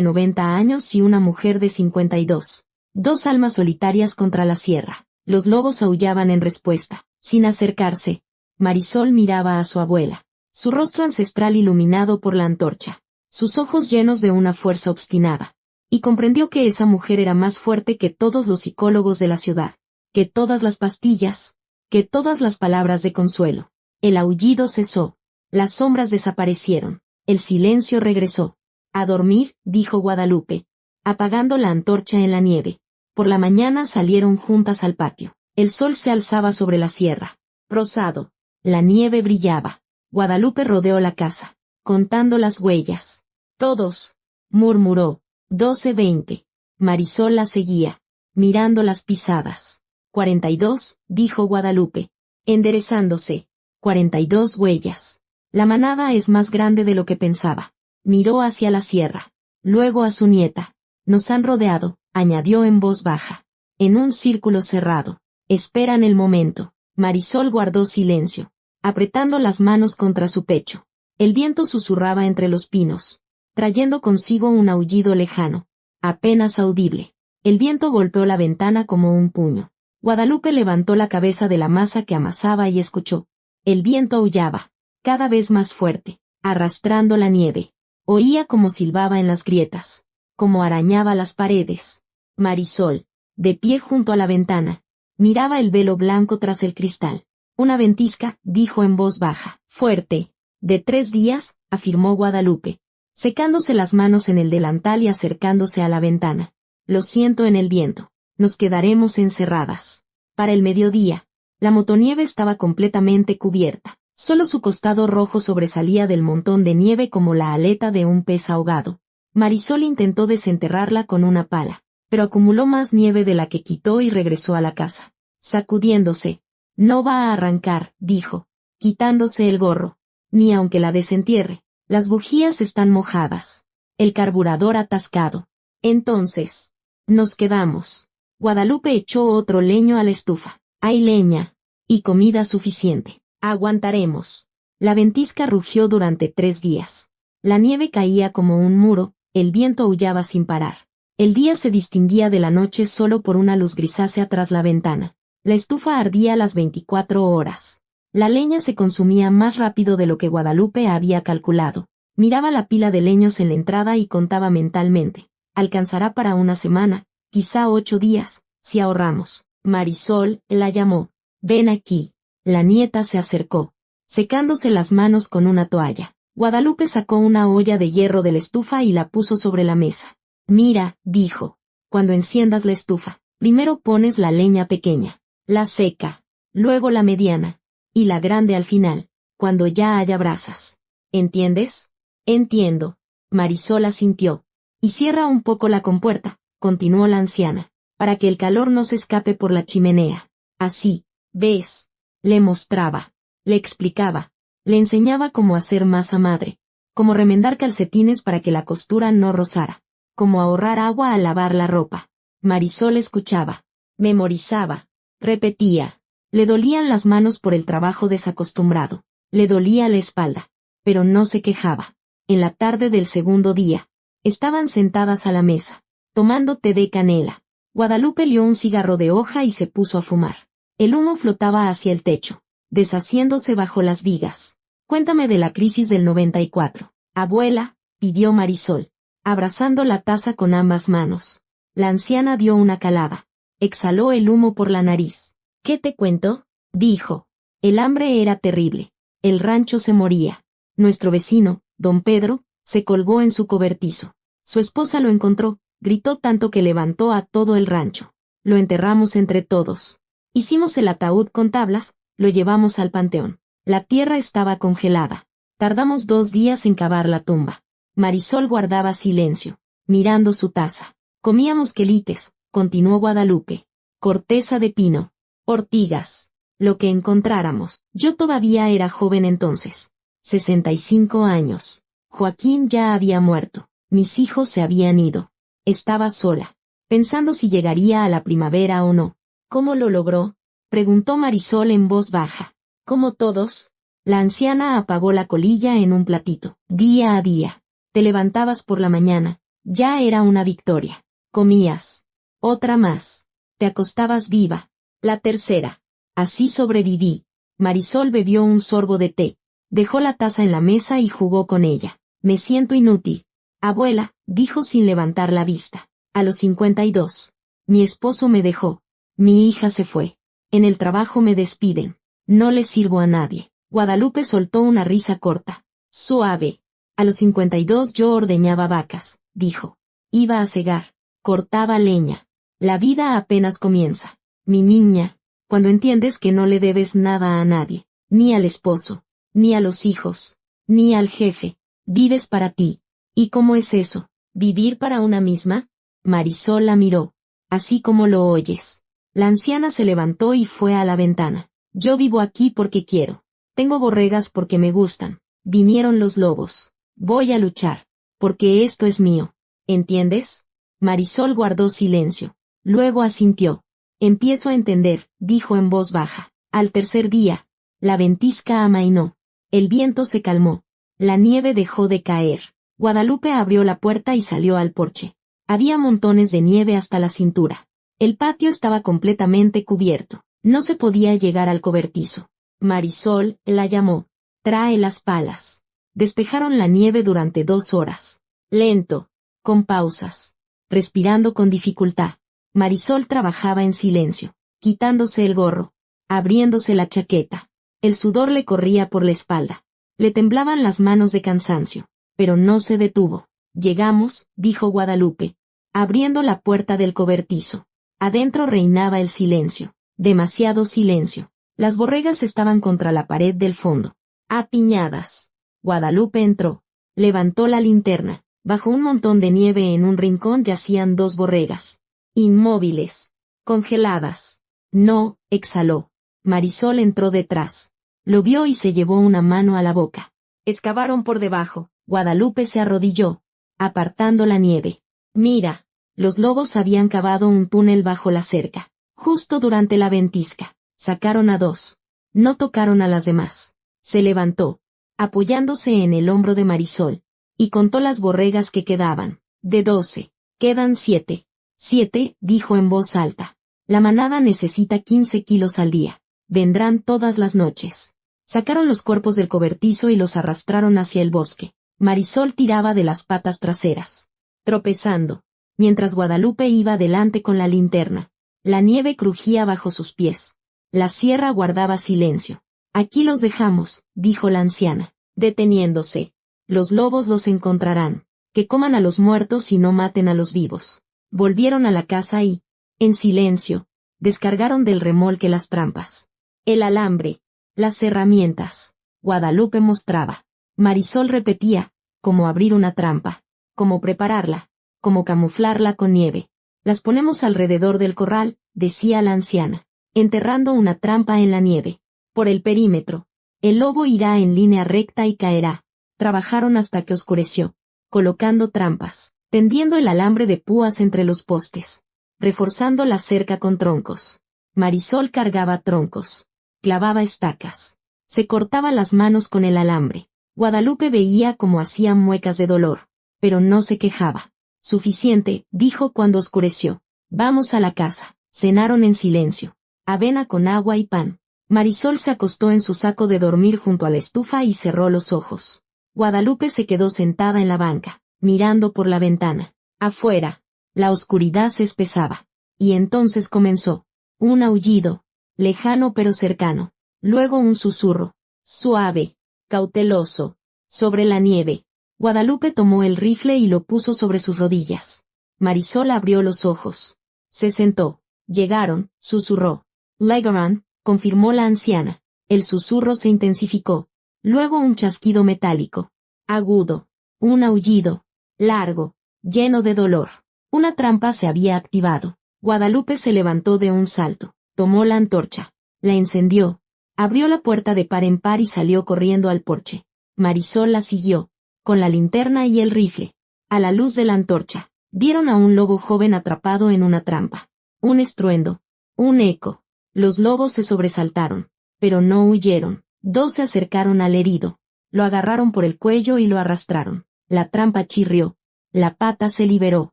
90 años y una mujer de 52. Dos almas solitarias contra la sierra. Los lobos aullaban en respuesta, sin acercarse. Marisol miraba a su abuela, su rostro ancestral iluminado por la antorcha, sus ojos llenos de una fuerza obstinada, y comprendió que esa mujer era más fuerte que todos los psicólogos de la ciudad, que todas las pastillas, que todas las palabras de consuelo. El aullido cesó, las sombras desaparecieron, el silencio regresó. A dormir, dijo Guadalupe, apagando la antorcha en la nieve. Por la mañana salieron juntas al patio. El sol se alzaba sobre la sierra, rosado. La nieve brillaba. Guadalupe rodeó la casa, contando las huellas. Todos, murmuró. 12-20. Marisol la seguía, mirando las pisadas. 42, dijo Guadalupe, enderezándose. 42 huellas. La manada es más grande de lo que pensaba. Miró hacia la sierra, luego a su nieta. Nos han rodeado, añadió en voz baja. En un círculo cerrado. Esperan el momento. Marisol guardó silencio, apretando las manos contra su pecho. El viento susurraba entre los pinos, trayendo consigo un aullido lejano, apenas audible. El viento golpeó la ventana como un puño. Guadalupe levantó la cabeza de la masa que amasaba y escuchó. El viento aullaba, cada vez más fuerte, arrastrando la nieve. Oía como silbaba en las grietas, como arañaba las paredes. Marisol, de pie junto a la ventana, miraba el velo blanco tras el cristal. Una ventisca, dijo en voz baja. Fuerte. De 3 días, afirmó Guadalupe, secándose las manos en el delantal y acercándose a la ventana. Lo siento en el viento. Nos quedaremos encerradas. Para el mediodía, la motonieve estaba completamente cubierta. Solo su costado rojo sobresalía del montón de nieve como la aleta de un pez ahogado. Marisol intentó desenterrarla con una pala, pero acumuló más nieve de la que quitó y regresó a la casa, sacudiéndose. No va a arrancar, dijo, quitándose el gorro. Ni aunque la desentierre. Las bujías están mojadas. El carburador atascado. Entonces, nos quedamos. Guadalupe echó otro leño a la estufa. Hay leña. Y comida suficiente. Aguantaremos. La ventisca rugió durante 3 días. La nieve caía como un muro, el viento aullaba sin parar. El día se distinguía de la noche solo por una luz grisácea tras la ventana. La estufa ardía las 24 horas. La leña se consumía más rápido de lo que Guadalupe había calculado. Miraba la pila de leños en la entrada y contaba mentalmente. Alcanzará para una semana, quizá 8 días, si ahorramos. Marisol la llamó. Ven aquí. La nieta se acercó, secándose las manos con una toalla. Guadalupe sacó una olla de hierro de la estufa y la puso sobre la mesa. Mira, dijo, cuando enciendas la estufa, primero pones la leña pequeña, la seca, luego la mediana, y la grande al final, cuando ya haya brasas. ¿Entiendes? Entiendo. Marisol asintió. Y cierra un poco la compuerta, continuó la anciana, para que el calor no se escape por la chimenea. Así, ¿ves? Le mostraba, le explicaba, le enseñaba cómo hacer masa madre, cómo remendar calcetines para que la costura no rozara, cómo ahorrar agua al lavar la ropa. Marisol escuchaba, memorizaba, repetía. Le dolían las manos por el trabajo desacostumbrado, le dolía la espalda, pero no se quejaba. En la tarde del segundo día, estaban sentadas a la mesa, tomando té de canela. Guadalupe lió un cigarro de hoja y se puso a fumar. El humo flotaba hacia el techo, deshaciéndose bajo las vigas. Cuéntame de la crisis del 94. Abuela, pidió Marisol, abrazando la taza con ambas manos. La anciana dio una calada. Exhaló el humo por la nariz. ¿Qué te cuento? Dijo. El hambre era terrible. El rancho se moría. Nuestro vecino, don Pedro, se colgó en su cobertizo. Su esposa lo encontró, gritó tanto que levantó a todo el rancho. Lo enterramos entre todos. Hicimos el ataúd con tablas, lo llevamos al panteón. La tierra estaba congelada. Tardamos 2 días en cavar la tumba. Marisol guardaba silencio, mirando su taza. Comíamos quelites, continuó Guadalupe. Corteza de pino. Ortigas. Lo que encontráramos. Yo todavía era joven entonces. 65 años. Joaquín ya había muerto. Mis hijos se habían ido. Estaba sola, pensando si llegaría a la primavera o no. ¿Cómo lo logró? Preguntó Marisol en voz baja. Como todos. La anciana apagó la colilla en un platito. Día a día. Te levantabas por la mañana. Ya era una victoria. Comías. Otra más. Te acostabas viva. La tercera. Así sobreviví. Marisol bebió un sorbo de té. Dejó la taza en la mesa y jugó con ella. Me siento inútil. Abuela, dijo sin levantar la vista. A los 52. Mi esposo me dejó. Mi hija se fue. En el trabajo me despiden. No le sirvo a nadie. Guadalupe soltó una risa corta. Suave. A los 52 yo ordeñaba vacas, dijo. Iba a segar. Cortaba leña. La vida apenas comienza. Mi niña, cuando entiendes que no le debes nada a nadie, ni al esposo, ni a los hijos, ni al jefe, vives para ti. ¿Y cómo es eso? ¿Vivir para una misma? Marisol la miró. Así como lo oyes. La anciana se levantó y fue a la ventana. Yo vivo aquí porque quiero. Tengo borregas porque me gustan. Vinieron los lobos. Voy a luchar. Porque esto es mío. ¿Entiendes? Marisol guardó silencio. Luego asintió. Empiezo a entender, dijo en voz baja. Al tercer día, la ventisca amainó. El viento se calmó. La nieve dejó de caer. Guadalupe abrió la puerta y salió al porche. Había montones de nieve hasta la cintura. El patio estaba completamente cubierto. No se podía llegar al cobertizo. Marisol la llamó. Trae las palas. Despejaron la nieve durante 2 horas. Lento, con pausas. Respirando con dificultad. Marisol trabajaba en silencio, quitándose el gorro, abriéndose la chaqueta. El sudor le corría por la espalda. Le temblaban las manos de cansancio, pero no se detuvo. Llegamos, dijo Guadalupe, abriendo la puerta del cobertizo. Adentro reinaba el silencio, demasiado silencio. Las borregas estaban contra la pared del fondo, apiñadas. Guadalupe entró, levantó la linterna, Bajo un montón de nieve en un rincón yacían 2 borregas. Inmóviles. Congeladas. No, exhaló. Marisol entró detrás. Lo vio y se llevó una mano a la boca. Excavaron por debajo. Guadalupe se arrodilló, apartando la nieve. Mira. Los lobos habían cavado un túnel bajo la cerca. Justo durante la ventisca. Sacaron a 2. No tocaron a las demás. Se levantó, apoyándose en el hombro de Marisol, y contó las borregas que quedaban. De 12. Quedan 7. 7, dijo en voz alta. La manada necesita 15 kilos al día. Vendrán todas las noches. Sacaron los cuerpos del cobertizo y los arrastraron hacia el bosque. Marisol tiraba de las patas traseras, tropezando, mientras Guadalupe iba delante con la linterna. La nieve crujía bajo sus pies. La sierra guardaba silencio. Aquí los dejamos, dijo la anciana, deteniéndose. Los lobos los encontrarán. Que coman a los muertos y no maten a los vivos. Volvieron a la casa y, en silencio, descargaron del remolque las trampas. El alambre, las herramientas. Guadalupe mostraba. Marisol repetía, cómo abrir una trampa, cómo prepararla, cómo camuflarla con nieve. Las ponemos alrededor del corral, decía la anciana, enterrando una trampa en la nieve. Por el perímetro. El lobo irá en línea recta y caerá. Trabajaron hasta que oscureció, colocando trampas, tendiendo el alambre de púas entre los postes, reforzando la cerca con troncos. Marisol cargaba troncos, clavaba estacas, se cortaba las manos con el alambre. Guadalupe veía cómo hacían muecas de dolor, pero no se quejaba. Suficiente, dijo cuando oscureció. Vamos a la casa. Cenaron en silencio. Avena con agua y pan. Marisol se acostó en su saco de dormir junto a la estufa y cerró los ojos. Guadalupe se quedó sentada en la banca, mirando por la ventana. Afuera, la oscuridad se espesaba. Y entonces comenzó. Un aullido, lejano pero cercano. Luego un susurro, suave, cauteloso, sobre la nieve. Guadalupe tomó el rifle y lo puso sobre sus rodillas. Marisol abrió los ojos. Se sentó. Llegaron, susurró. Legoran, confirmó la anciana. El susurro se intensificó. Luego un chasquido metálico. Agudo. Un aullido. Largo. Lleno de dolor. Una trampa se había activado. Guadalupe se levantó de un salto. Tomó la antorcha. La encendió. Abrió la puerta de par en par y salió corriendo al porche. Marisol la siguió, con la linterna y el rifle. A la luz de la antorcha, vieron a un lobo joven atrapado en una trampa. Un estruendo. Un eco. Los lobos se sobresaltaron, pero no huyeron. 2 se acercaron al herido. Lo agarraron por el cuello y lo arrastraron. La trampa chirrió. La pata se liberó.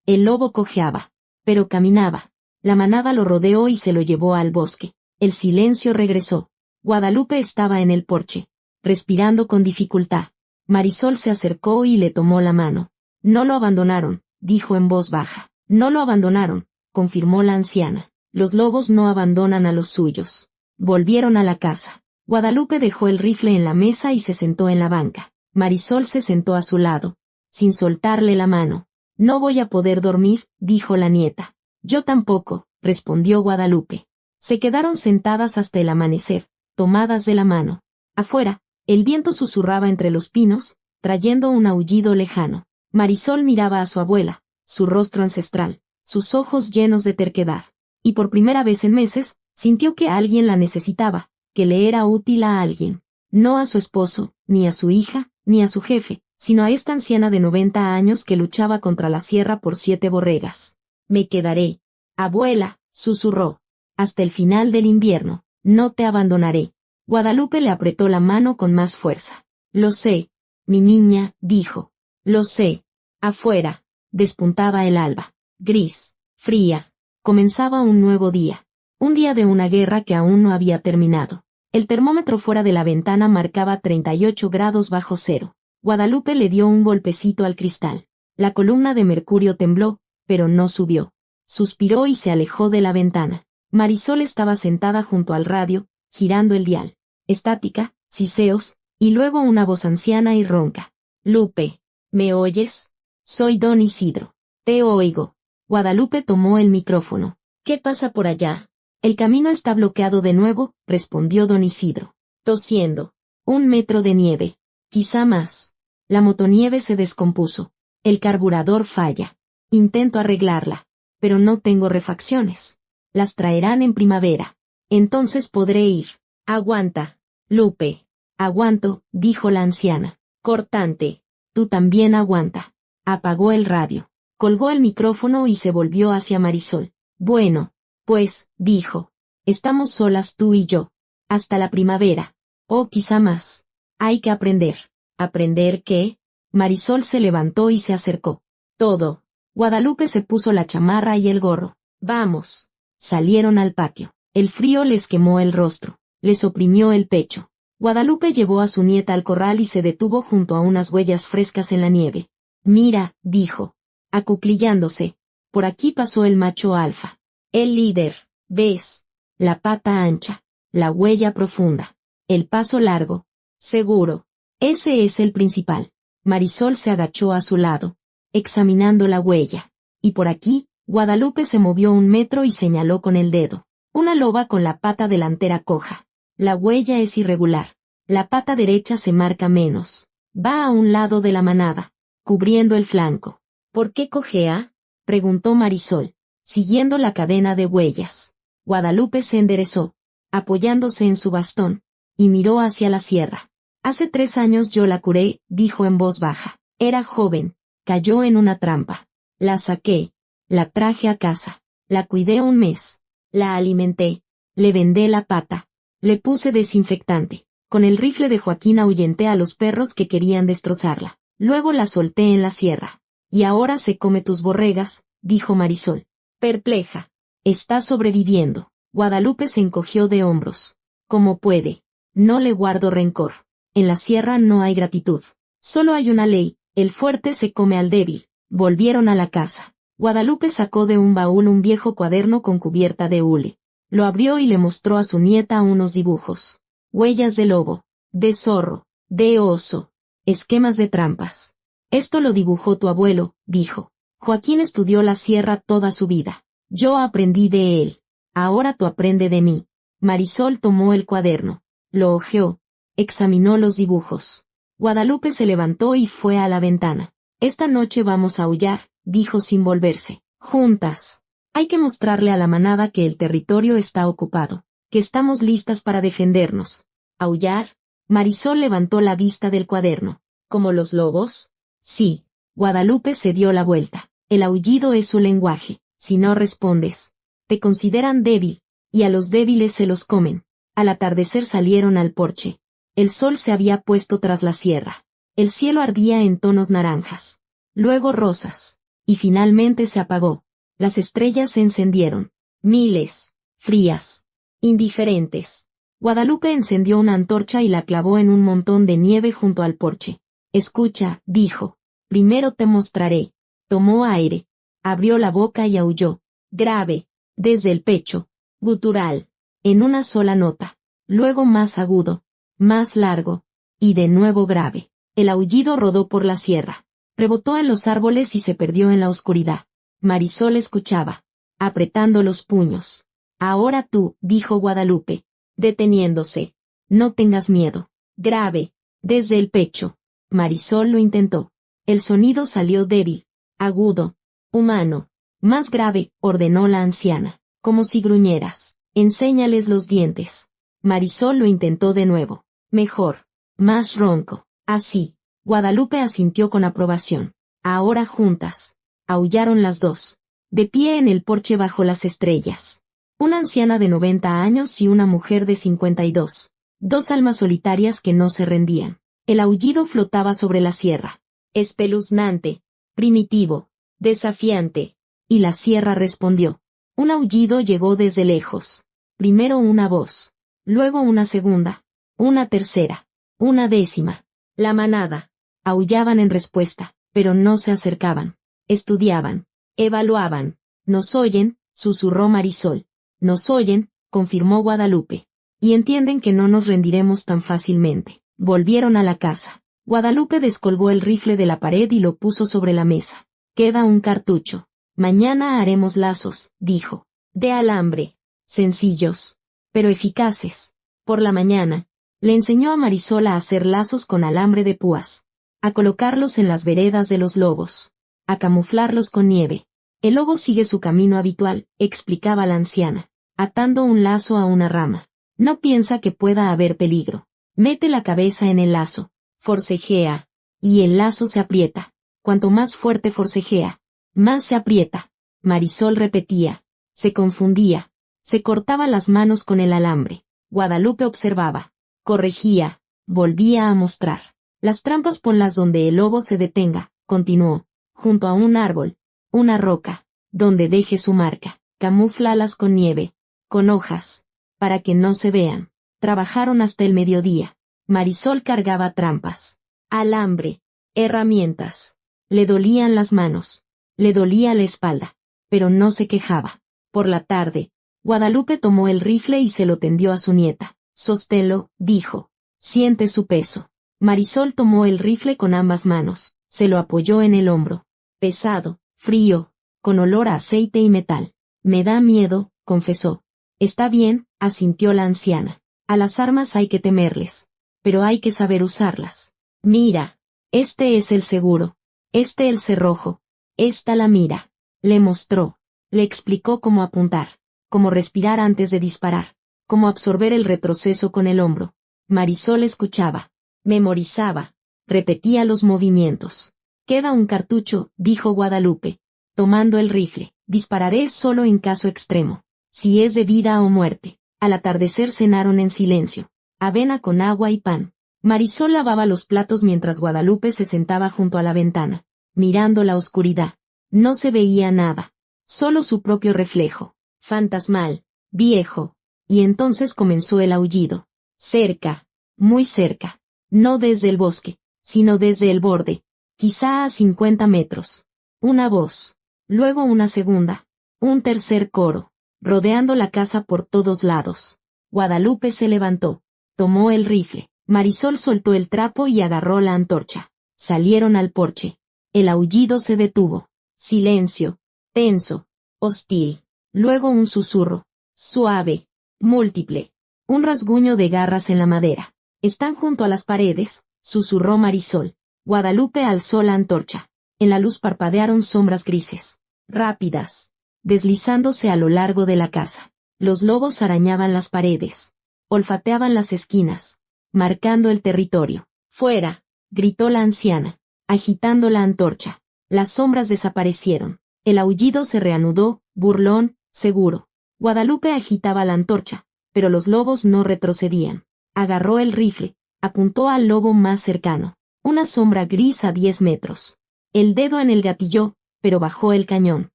El lobo cojeaba, pero caminaba. La manada lo rodeó y se lo llevó al bosque. El silencio regresó. Guadalupe estaba en el porche, respirando con dificultad. Marisol se acercó y le tomó la mano. No lo abandonaron, dijo en voz baja. No lo abandonaron, confirmó la anciana. Los lobos no abandonan a los suyos. Volvieron a la casa. Guadalupe dejó el rifle en la mesa y se sentó en la banca. Marisol se sentó a su lado, sin soltarle la mano. No voy a poder dormir, dijo la nieta. Yo tampoco, respondió Guadalupe. Se quedaron sentadas hasta el amanecer, tomadas de la mano. Afuera, el viento susurraba entre los pinos, trayendo un aullido lejano. Marisol miraba a su abuela, su rostro ancestral, sus ojos llenos de terquedad. Y por primera vez en meses, sintió que alguien la necesitaba, que le era útil a alguien. No a su esposo, ni a su hija, ni a su jefe, sino a esta anciana de 90 años que luchaba contra la sierra por 7 borregas. Me quedaré. Abuela, susurró. Hasta el final del invierno. No te abandonaré. Guadalupe le apretó la mano con más fuerza. Lo sé, mi niña, dijo. Lo sé. Afuera, despuntaba el alba. Gris, fría. Comenzaba un nuevo día. Un día de una guerra que aún no había terminado. El termómetro fuera de la ventana marcaba 38 grados bajo cero. Guadalupe le dio un golpecito al cristal. La columna de mercurio tembló, pero no subió. Suspiró y se alejó de la ventana. Marisol estaba sentada junto al radio, girando el dial. Estática, siseos, y luego una voz anciana y ronca. Lupe, ¿me oyes? Soy don Isidro. Te oigo. Guadalupe tomó el micrófono. ¿Qué pasa por allá? El camino está bloqueado de nuevo, respondió don Isidro. Tosiendo. 1 metro de nieve. Quizá más. La motonieve se descompuso. El carburador falla. Intento arreglarla, pero no tengo refacciones. Las traerán en primavera. Entonces podré ir. Aguanta, Lupe. Aguanto, dijo la anciana. Cortante. Tú también aguanta. Apagó el radio. Colgó el micrófono y se volvió hacia Marisol. Bueno, pues, dijo. Estamos solas tú y yo. Hasta la primavera. O quizá más. Hay que aprender. ¿Aprender qué? Marisol se levantó y se acercó. Todo. Guadalupe se puso la chamarra y el gorro. Vamos. Salieron al patio. El frío les quemó el rostro. Les oprimió el pecho. Guadalupe llevó a su nieta al corral y se detuvo junto a unas huellas frescas en la nieve. Mira, dijo, acuclillándose. Por aquí pasó el macho alfa. El líder. ¿Ves? La pata ancha. La huella profunda. El paso largo. Seguro. Ese es el principal. Marisol se agachó a su lado, examinando la huella. Y por aquí, Guadalupe se movió 1 metro y señaló con el dedo. Una loba con la pata delantera coja. La huella es irregular. La pata derecha se marca menos. Va a un lado de la manada, cubriendo el flanco. ¿Por qué cojea? Preguntó Marisol, siguiendo la cadena de huellas. Guadalupe se enderezó, apoyándose en su bastón, y miró hacia la sierra. Hace 3 años yo la curé, dijo en voz baja. Era joven, cayó en una trampa. La saqué, la traje a casa, la cuidé 1 mes, la alimenté, le vendé la pata, le puse desinfectante. Con el rifle de Joaquín ahuyenté a los perros que querían destrozarla. Luego la solté en la sierra. Y ahora se come tus borregas, dijo Marisol. Perpleja. Está sobreviviendo. Guadalupe se encogió de hombros. ¿Cómo puede? No le guardo rencor. En la sierra no hay gratitud. Solo hay una ley, el fuerte se come al débil. Volvieron a la casa. Guadalupe sacó de un baúl un viejo cuaderno con cubierta de hule. Lo abrió y le mostró a su nieta unos dibujos. Huellas de lobo, de zorro, de oso, esquemas de trampas. Esto lo dibujó tu abuelo, dijo. Joaquín estudió la sierra toda su vida. Yo aprendí de él. Ahora tú aprende de mí. Marisol tomó el cuaderno. Lo hojeó. Examinó los dibujos. Guadalupe se levantó y fue a la ventana. Esta noche vamos a aullar, dijo sin volverse. Juntas. Hay que mostrarle a la manada que el territorio está ocupado, que estamos listas para defendernos. ¿Aullar? Marisol levantó la vista del cuaderno. ¿Como los lobos? Sí. Guadalupe se dio la vuelta. El aullido es su lenguaje. Si no respondes, te consideran débil, y a los débiles se los comen. Al atardecer salieron al porche. El sol se había puesto tras la sierra. El cielo ardía en tonos naranjas. Luego rosas. Y finalmente se apagó. Las estrellas se encendieron. Miles. Frías. Indiferentes. Guadalupe encendió una antorcha y la clavó en un montón de nieve junto al porche. Escucha, dijo. Primero te mostraré. Tomó aire. Abrió la boca y aulló. Grave. Desde el pecho. Gutural. En una sola nota. Luego más agudo. Más largo. Y de nuevo grave. El aullido rodó por la sierra. Rebotó en los árboles y se perdió en la oscuridad. Marisol escuchaba. Apretando los puños. Ahora tú, dijo Guadalupe. Deteniéndose. No tengas miedo. Grave. Desde el pecho. Marisol lo intentó. El sonido salió débil. Agudo. Humano. Más grave, ordenó la anciana. Como si gruñeras. Enséñales los dientes. Marisol lo intentó de nuevo. Mejor. Más ronco. Así. Guadalupe asintió con aprobación. Ahora juntas. Aullaron las dos. De pie en el porche bajo las estrellas. Una anciana de 90 años y una mujer de 52. 2 almas solitarias que no se rendían. El aullido flotaba sobre la sierra. Espeluznante. Primitivo. Desafiante. Y la sierra respondió. Un aullido llegó desde lejos. Primero una voz. Luego una segunda. Una tercera. Una décima. La manada. Aullaban en respuesta, pero no se acercaban. Estudiaban. Evaluaban. Nos oyen, susurró Marisol. Nos oyen, confirmó Guadalupe. Y entienden que no nos rendiremos tan fácilmente. Volvieron a la casa. Guadalupe descolgó el rifle de la pared y lo puso sobre la mesa. Queda un cartucho. Mañana haremos lazos, dijo. De alambre. Sencillos. Pero eficaces. Por la mañana, le enseñó a Marisol a hacer lazos con alambre de púas. a colocarlos en las veredas de los lobos, a camuflarlos con nieve. El lobo sigue su camino habitual, explicaba la anciana, atando un lazo a una rama. No piensa que pueda haber peligro. Mete la cabeza en el lazo, forcejea, y el lazo se aprieta. Cuanto más fuerte forcejea, más se aprieta. Marisol repetía, se confundía, se cortaba las manos con el alambre. Guadalupe observaba, corregía, volvía a mostrar. Las trampas ponlas donde el lobo se detenga, continuó, junto a un árbol, una roca, donde deje su marca. Camúflalas con nieve, con hojas, para que no se vean. Trabajaron hasta el mediodía. Marisol cargaba trampas, alambre, herramientas. Le dolían las manos, le dolía la espalda, pero no se quejaba. Por la tarde, Guadalupe tomó el rifle y se lo tendió a su nieta. Sosténlo, dijo. Siente su peso. Marisol tomó el rifle con ambas manos, se lo apoyó en el hombro. Pesado, frío, con olor a aceite y metal. Me da miedo, confesó. Está bien, asintió la anciana. A las armas hay que temerles, pero hay que saber usarlas. Mira, este es el seguro, este el cerrojo, esta la mira. Le mostró, le explicó cómo apuntar, cómo respirar antes de disparar, cómo absorber el retroceso con el hombro. Marisol escuchaba, memorizaba, repetía los movimientos. Queda un cartucho, dijo Guadalupe, tomando el rifle. Dispararé solo en caso extremo, si es de vida o muerte. Al atardecer cenaron en silencio, avena con agua y pan. Marisol lavaba los platos mientras Guadalupe se sentaba junto a la ventana, mirando la oscuridad. No se veía nada, solo su propio reflejo, fantasmal, viejo, y entonces comenzó el aullido. Cerca, muy cerca, no desde el bosque, sino desde el borde, quizá a 50 metros. Una voz, luego una segunda, un tercer coro, rodeando la casa por todos lados. Guadalupe se levantó, tomó el rifle. Marisol soltó el trapo y agarró la antorcha. Salieron al porche. El aullido se detuvo. Silencio, tenso, hostil. Luego un susurro, suave, múltiple. Un rasguño de garras en la madera. Están junto a las paredes, susurró Marisol. Guadalupe alzó la antorcha. En la luz parpadearon sombras grises, rápidas, deslizándose a lo largo de la casa. Los lobos arañaban las paredes, olfateaban las esquinas, marcando el territorio. ¡Fuera!, gritó la anciana, agitando la antorcha. Las sombras desaparecieron. El aullido se reanudó, burlón, seguro. Guadalupe agitaba la antorcha, pero los lobos no retrocedían. Agarró el rifle, apuntó al lobo más cercano. Una sombra gris a 10 metros. El dedo en el gatillo, pero bajó el cañón.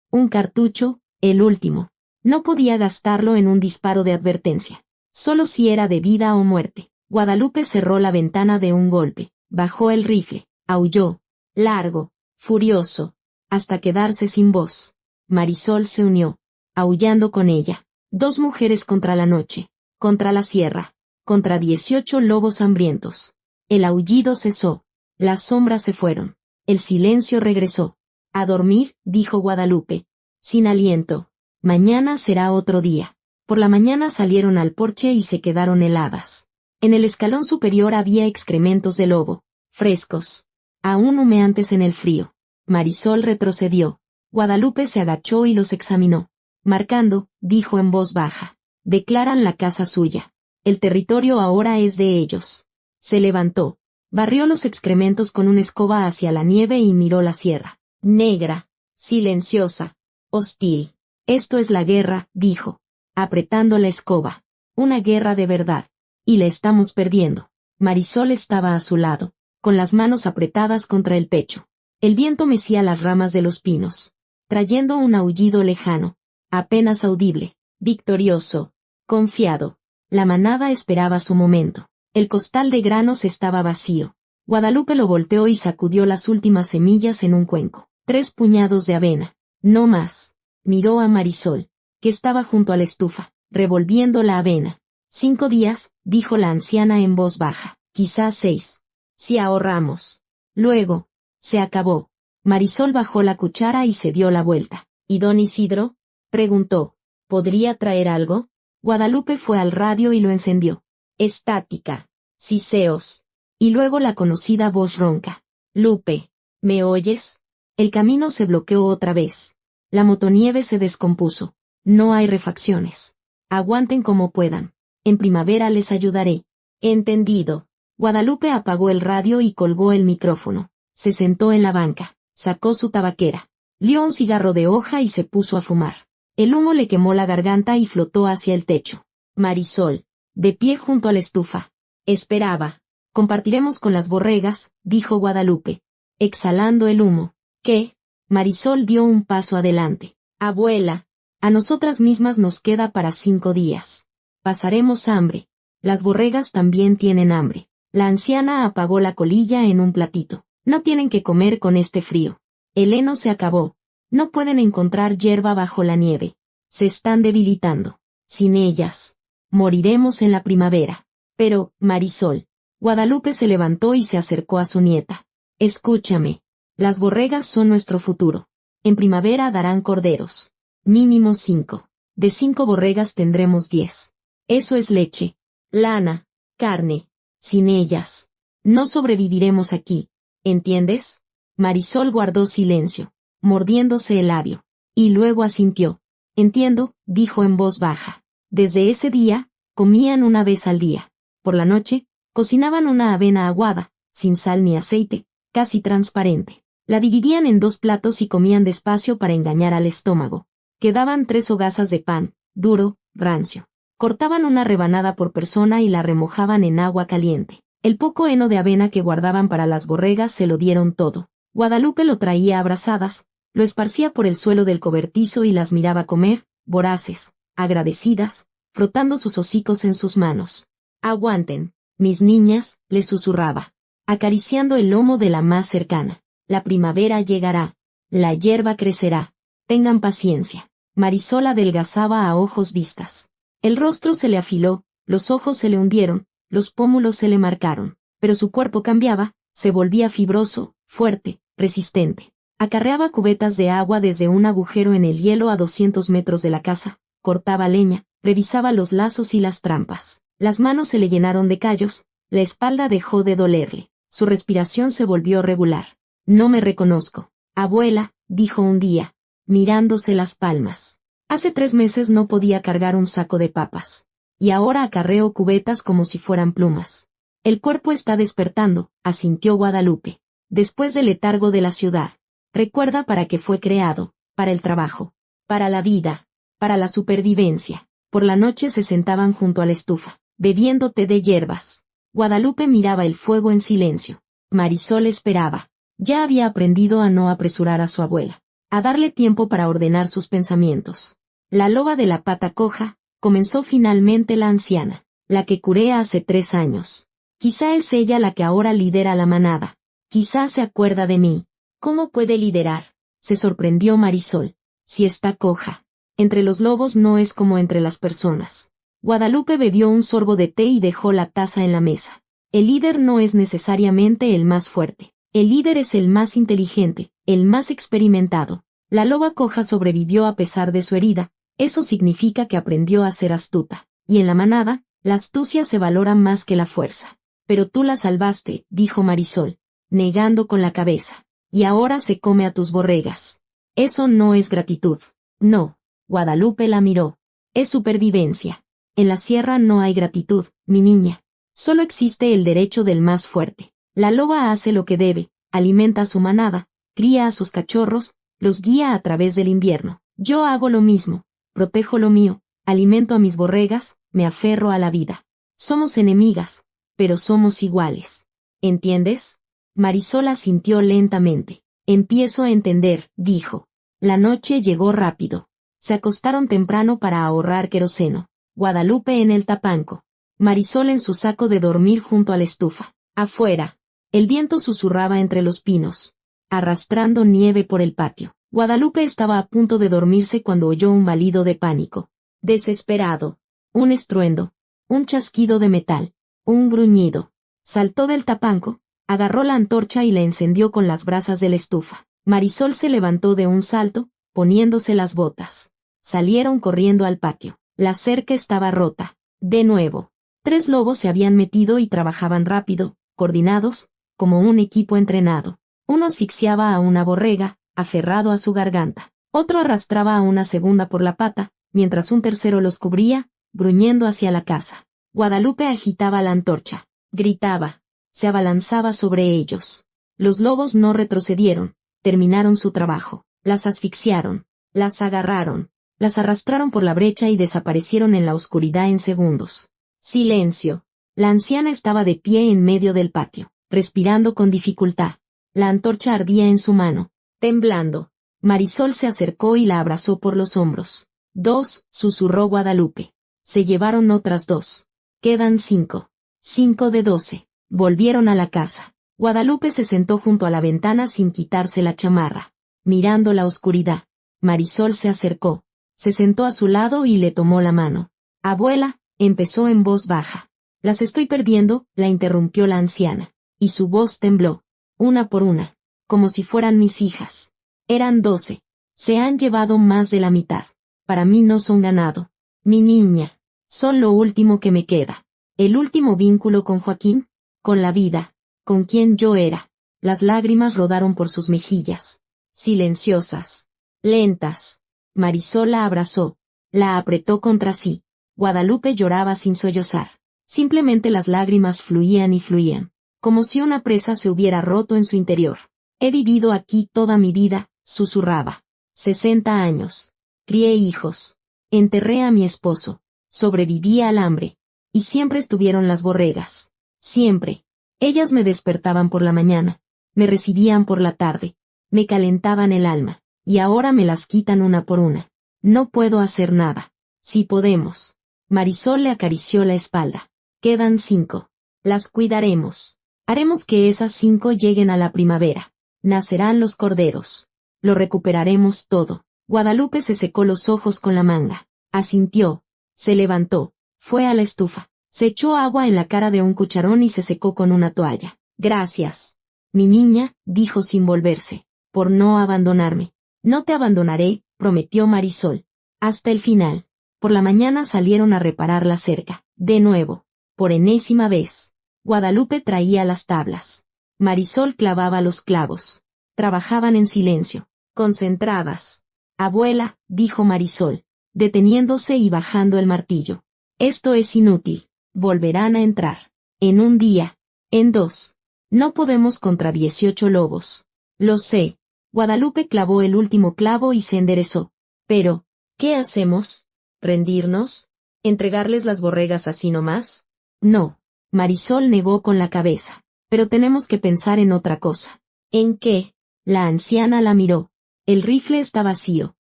Un cartucho, el último. No podía gastarlo en un disparo de advertencia. Solo si era de vida o muerte. Guadalupe cerró la ventana de un golpe. Bajó el rifle. Aulló. Largo, furioso, hasta quedarse sin voz. Marisol se unió, aullando con ella. 2 mujeres contra la noche, contra la sierra, contra 18 lobos hambrientos. El aullido cesó. Las sombras se fueron. El silencio regresó. A dormir, dijo Guadalupe, sin aliento. Mañana será otro día. Por la mañana salieron al porche y se quedaron heladas. En el escalón superior había excrementos de lobo, frescos, aún humeantes en el frío. Marisol retrocedió. Guadalupe se agachó y los examinó. Marcando, dijo en voz baja. Declaran la casa suya. El territorio ahora es de ellos. Se levantó. Barrió los excrementos con una escoba hacia la nieve y miró la sierra. Negra, silenciosa, hostil. Esto es la guerra, dijo, apretando la escoba. Una guerra de verdad. Y la estamos perdiendo. Marisol estaba a su lado, con las manos apretadas contra el pecho. El viento mecía las ramas de los pinos, trayendo un aullido lejano, apenas audible, victorioso, confiado. La manada esperaba su momento. El costal de granos estaba vacío. Guadalupe lo volteó y sacudió las últimas semillas en un cuenco. 3 puñados de avena. No más. Miró a Marisol, que estaba junto a la estufa, revolviendo la avena. 5 días, dijo la anciana en voz baja. Quizás 6. Si ahorramos. Luego, se acabó. Marisol bajó la cuchara y se dio la vuelta. ¿Y don Isidro?, preguntó. ¿Podría traer algo? Guadalupe fue al radio y lo encendió. Estática. Siseos. Y luego la conocida voz ronca. Lupe, ¿me oyes? El camino se bloqueó otra vez. La motonieve se descompuso. No hay refacciones. Aguanten como puedan. En primavera les ayudaré. Entendido. Guadalupe apagó el radio y colgó el micrófono. Se sentó en la banca. Sacó su tabaquera. Lió un cigarro de hoja y se puso a fumar. El humo le quemó la garganta y flotó hacia el techo. Marisol, de pie junto a la estufa. Esperaba. Compartiremos con las borregas, dijo Guadalupe, exhalando el humo. ¿Qué? Marisol dio un paso adelante. Abuela, a nosotras mismas nos queda para 5 días. Pasaremos hambre. Las borregas también tienen hambre. La anciana apagó la colilla en un platito. No tienen que comer con este frío. El heno se acabó. No pueden encontrar hierba bajo la nieve. Se están debilitando. Sin ellas, moriremos en la primavera. Pero, Marisol. Guadalupe se levantó y se acercó a su nieta. Escúchame. Las borregas son nuestro futuro. En primavera darán corderos. Mínimo 5. De 5 borregas tendremos 10. Eso es leche, lana, carne. Sin ellas, no sobreviviremos aquí. ¿Entiendes? Marisol guardó silencio, mordiéndose el labio. Y luego asintió. Entiendo, dijo en voz baja. Desde ese día, comían una vez al día. Por la noche, cocinaban una avena aguada, sin sal ni aceite, casi transparente. La dividían en 2 platos y comían despacio para engañar al estómago. Quedaban 3 hogazas de pan, duro, rancio. Cortaban una rebanada por persona y la remojaban en agua caliente. El poco heno de avena que guardaban para las borregas se lo dieron todo. Guadalupe lo traía a brazadas, lo esparcía por el suelo del cobertizo y las miraba comer, voraces, agradecidas, frotando sus hocicos en sus manos. Aguanten, mis niñas, les susurraba, acariciando el lomo de la más cercana. La primavera llegará. La hierba crecerá. Tengan paciencia. Marisol adelgazaba a ojos vistas. El rostro se le afiló, los ojos se le hundieron, los pómulos se le marcaron, pero su cuerpo cambiaba, se volvía fibroso, fuerte, resistente. Acarreaba cubetas de agua desde un agujero en el hielo a 200 metros de la casa, cortaba leña, revisaba los lazos y las trampas. Las manos se le llenaron de callos, la espalda dejó de dolerle. Su respiración se volvió regular. No me reconozco. Abuela, dijo un día, mirándose las palmas. Hace 3 meses no podía cargar un saco de papas. Y ahora acarreo cubetas como si fueran plumas. El cuerpo está despertando, asintió Guadalupe. Después del letargo de la ciudad. Recuerda para qué fue creado, para el trabajo, para la vida, para la supervivencia. Por la noche se sentaban junto a la estufa, bebiendo té de hierbas. Guadalupe miraba el fuego en silencio. Marisol esperaba. Ya había aprendido a no apresurar a su abuela, a darle tiempo para ordenar sus pensamientos. La loba de la pata coja, comenzó finalmente la anciana, la que curé hace 3 años. Quizá es ella la que ahora lidera la manada. Quizá se acuerda de mí. ¿Cómo puede liderar? Se sorprendió Marisol. Si está coja. Entre los lobos no es como entre las personas. Guadalupe bebió un sorbo de té y dejó la taza en la mesa. El líder no es necesariamente el más fuerte. El líder es el más inteligente, el más experimentado. La loba coja sobrevivió a pesar de su herida, eso significa que aprendió a ser astuta. Y en la manada, la astucia se valora más que la fuerza. Pero tú la salvaste, dijo Marisol, negando con la cabeza. Y ahora se come a tus borregas. Eso no es gratitud. No. Guadalupe la miró. Es supervivencia. En la sierra no hay gratitud, mi niña. Solo existe el derecho del más fuerte. La loba hace lo que debe, alimenta a su manada, cría a sus cachorros, los guía a través del invierno. Yo hago lo mismo, protejo lo mío, alimento a mis borregas, me aferro a la vida. Somos enemigas, pero somos iguales. ¿Entiendes? Marisol asintió lentamente. Empiezo a entender, dijo. La noche llegó rápido. Se acostaron temprano para ahorrar queroseno. Guadalupe en el tapanco. Marisol en su saco de dormir junto a la estufa. Afuera. El viento susurraba entre los pinos, arrastrando nieve por el patio. Guadalupe estaba a punto de dormirse cuando oyó un balido de pánico. Desesperado. Un estruendo. Un chasquido de metal. Un gruñido. Saltó del tapanco, agarró la antorcha y la encendió con las brasas de la estufa. Marisol se levantó de un salto, poniéndose las botas. Salieron corriendo al patio. La cerca estaba rota. De nuevo. 3 lobos se habían metido y trabajaban rápido, coordinados, como un equipo entrenado. Uno asfixiaba a una borrega, aferrado a su garganta. Otro arrastraba a una segunda por la pata, mientras un tercero los cubría, gruñendo hacia la casa. Guadalupe agitaba la antorcha, gritaba, se abalanzaba sobre ellos. Los lobos no retrocedieron, terminaron su trabajo. Las asfixiaron, las agarraron, las arrastraron por la brecha y desaparecieron en la oscuridad en segundos. Silencio. La anciana estaba de pie en medio del patio, respirando con dificultad. La antorcha ardía en su mano, temblando. Marisol se acercó y la abrazó por los hombros. 2, susurró Guadalupe. Se llevaron otras 2. Quedan 5. 5 de 12. Volvieron a la casa. Guadalupe se sentó junto a la ventana sin quitarse la chamarra, mirando la oscuridad. Marisol se acercó, se sentó a su lado y le tomó la mano. Abuela, empezó en voz baja. Las estoy perdiendo, la interrumpió la anciana, y su voz tembló, una por una, como si fueran mis hijas. Eran 12. Se han llevado más de la mitad. Para mí no son ganado. Mi niña. Son lo último que me queda. El último vínculo con Joaquín, con la vida, con quien yo era. Las lágrimas rodaron por sus mejillas. Silenciosas. Lentas. Marisol la abrazó. La apretó contra sí. Guadalupe lloraba sin sollozar. Simplemente las lágrimas fluían y fluían, como si una presa se hubiera roto en su interior. He vivido aquí toda mi vida, susurraba. 60 años. Crié hijos. Enterré a mi esposo. Sobreviví al hambre. Y siempre estuvieron las borregas. Siempre. Ellas me despertaban por la mañana. Me recibían por la tarde. Me calentaban el alma. Y ahora me las quitan una por una. No puedo hacer nada. Si podemos. Marisol le acarició la espalda. Quedan 5. Las cuidaremos. Haremos que esas 5 lleguen a la primavera. Nacerán los corderos. Lo recuperaremos todo. Guadalupe se secó los ojos con la manga. Asintió. Se levantó. Fue a la estufa. Se echó agua en la cara de un cucharón y se secó con una toalla. Gracias. Mi niña, dijo sin volverse, por no abandonarme. No te abandonaré, prometió Marisol. Hasta el final. Por la mañana salieron a reparar la cerca. De nuevo. Por enésima vez. Guadalupe traía las tablas. Marisol clavaba los clavos. Trabajaban en silencio, concentradas. Abuela, dijo Marisol, deteniéndose y bajando el martillo. Esto es inútil. Volverán a entrar. En un día. En 2. No podemos contra 18 lobos. Lo sé. Guadalupe clavó el último clavo y se enderezó. Pero, ¿qué hacemos? ¿Rendirnos? ¿Entregarles las borregas así nomás? No. Marisol negó con la cabeza. Pero tenemos que pensar en otra cosa. ¿En qué? La anciana la miró. El rifle está vacío.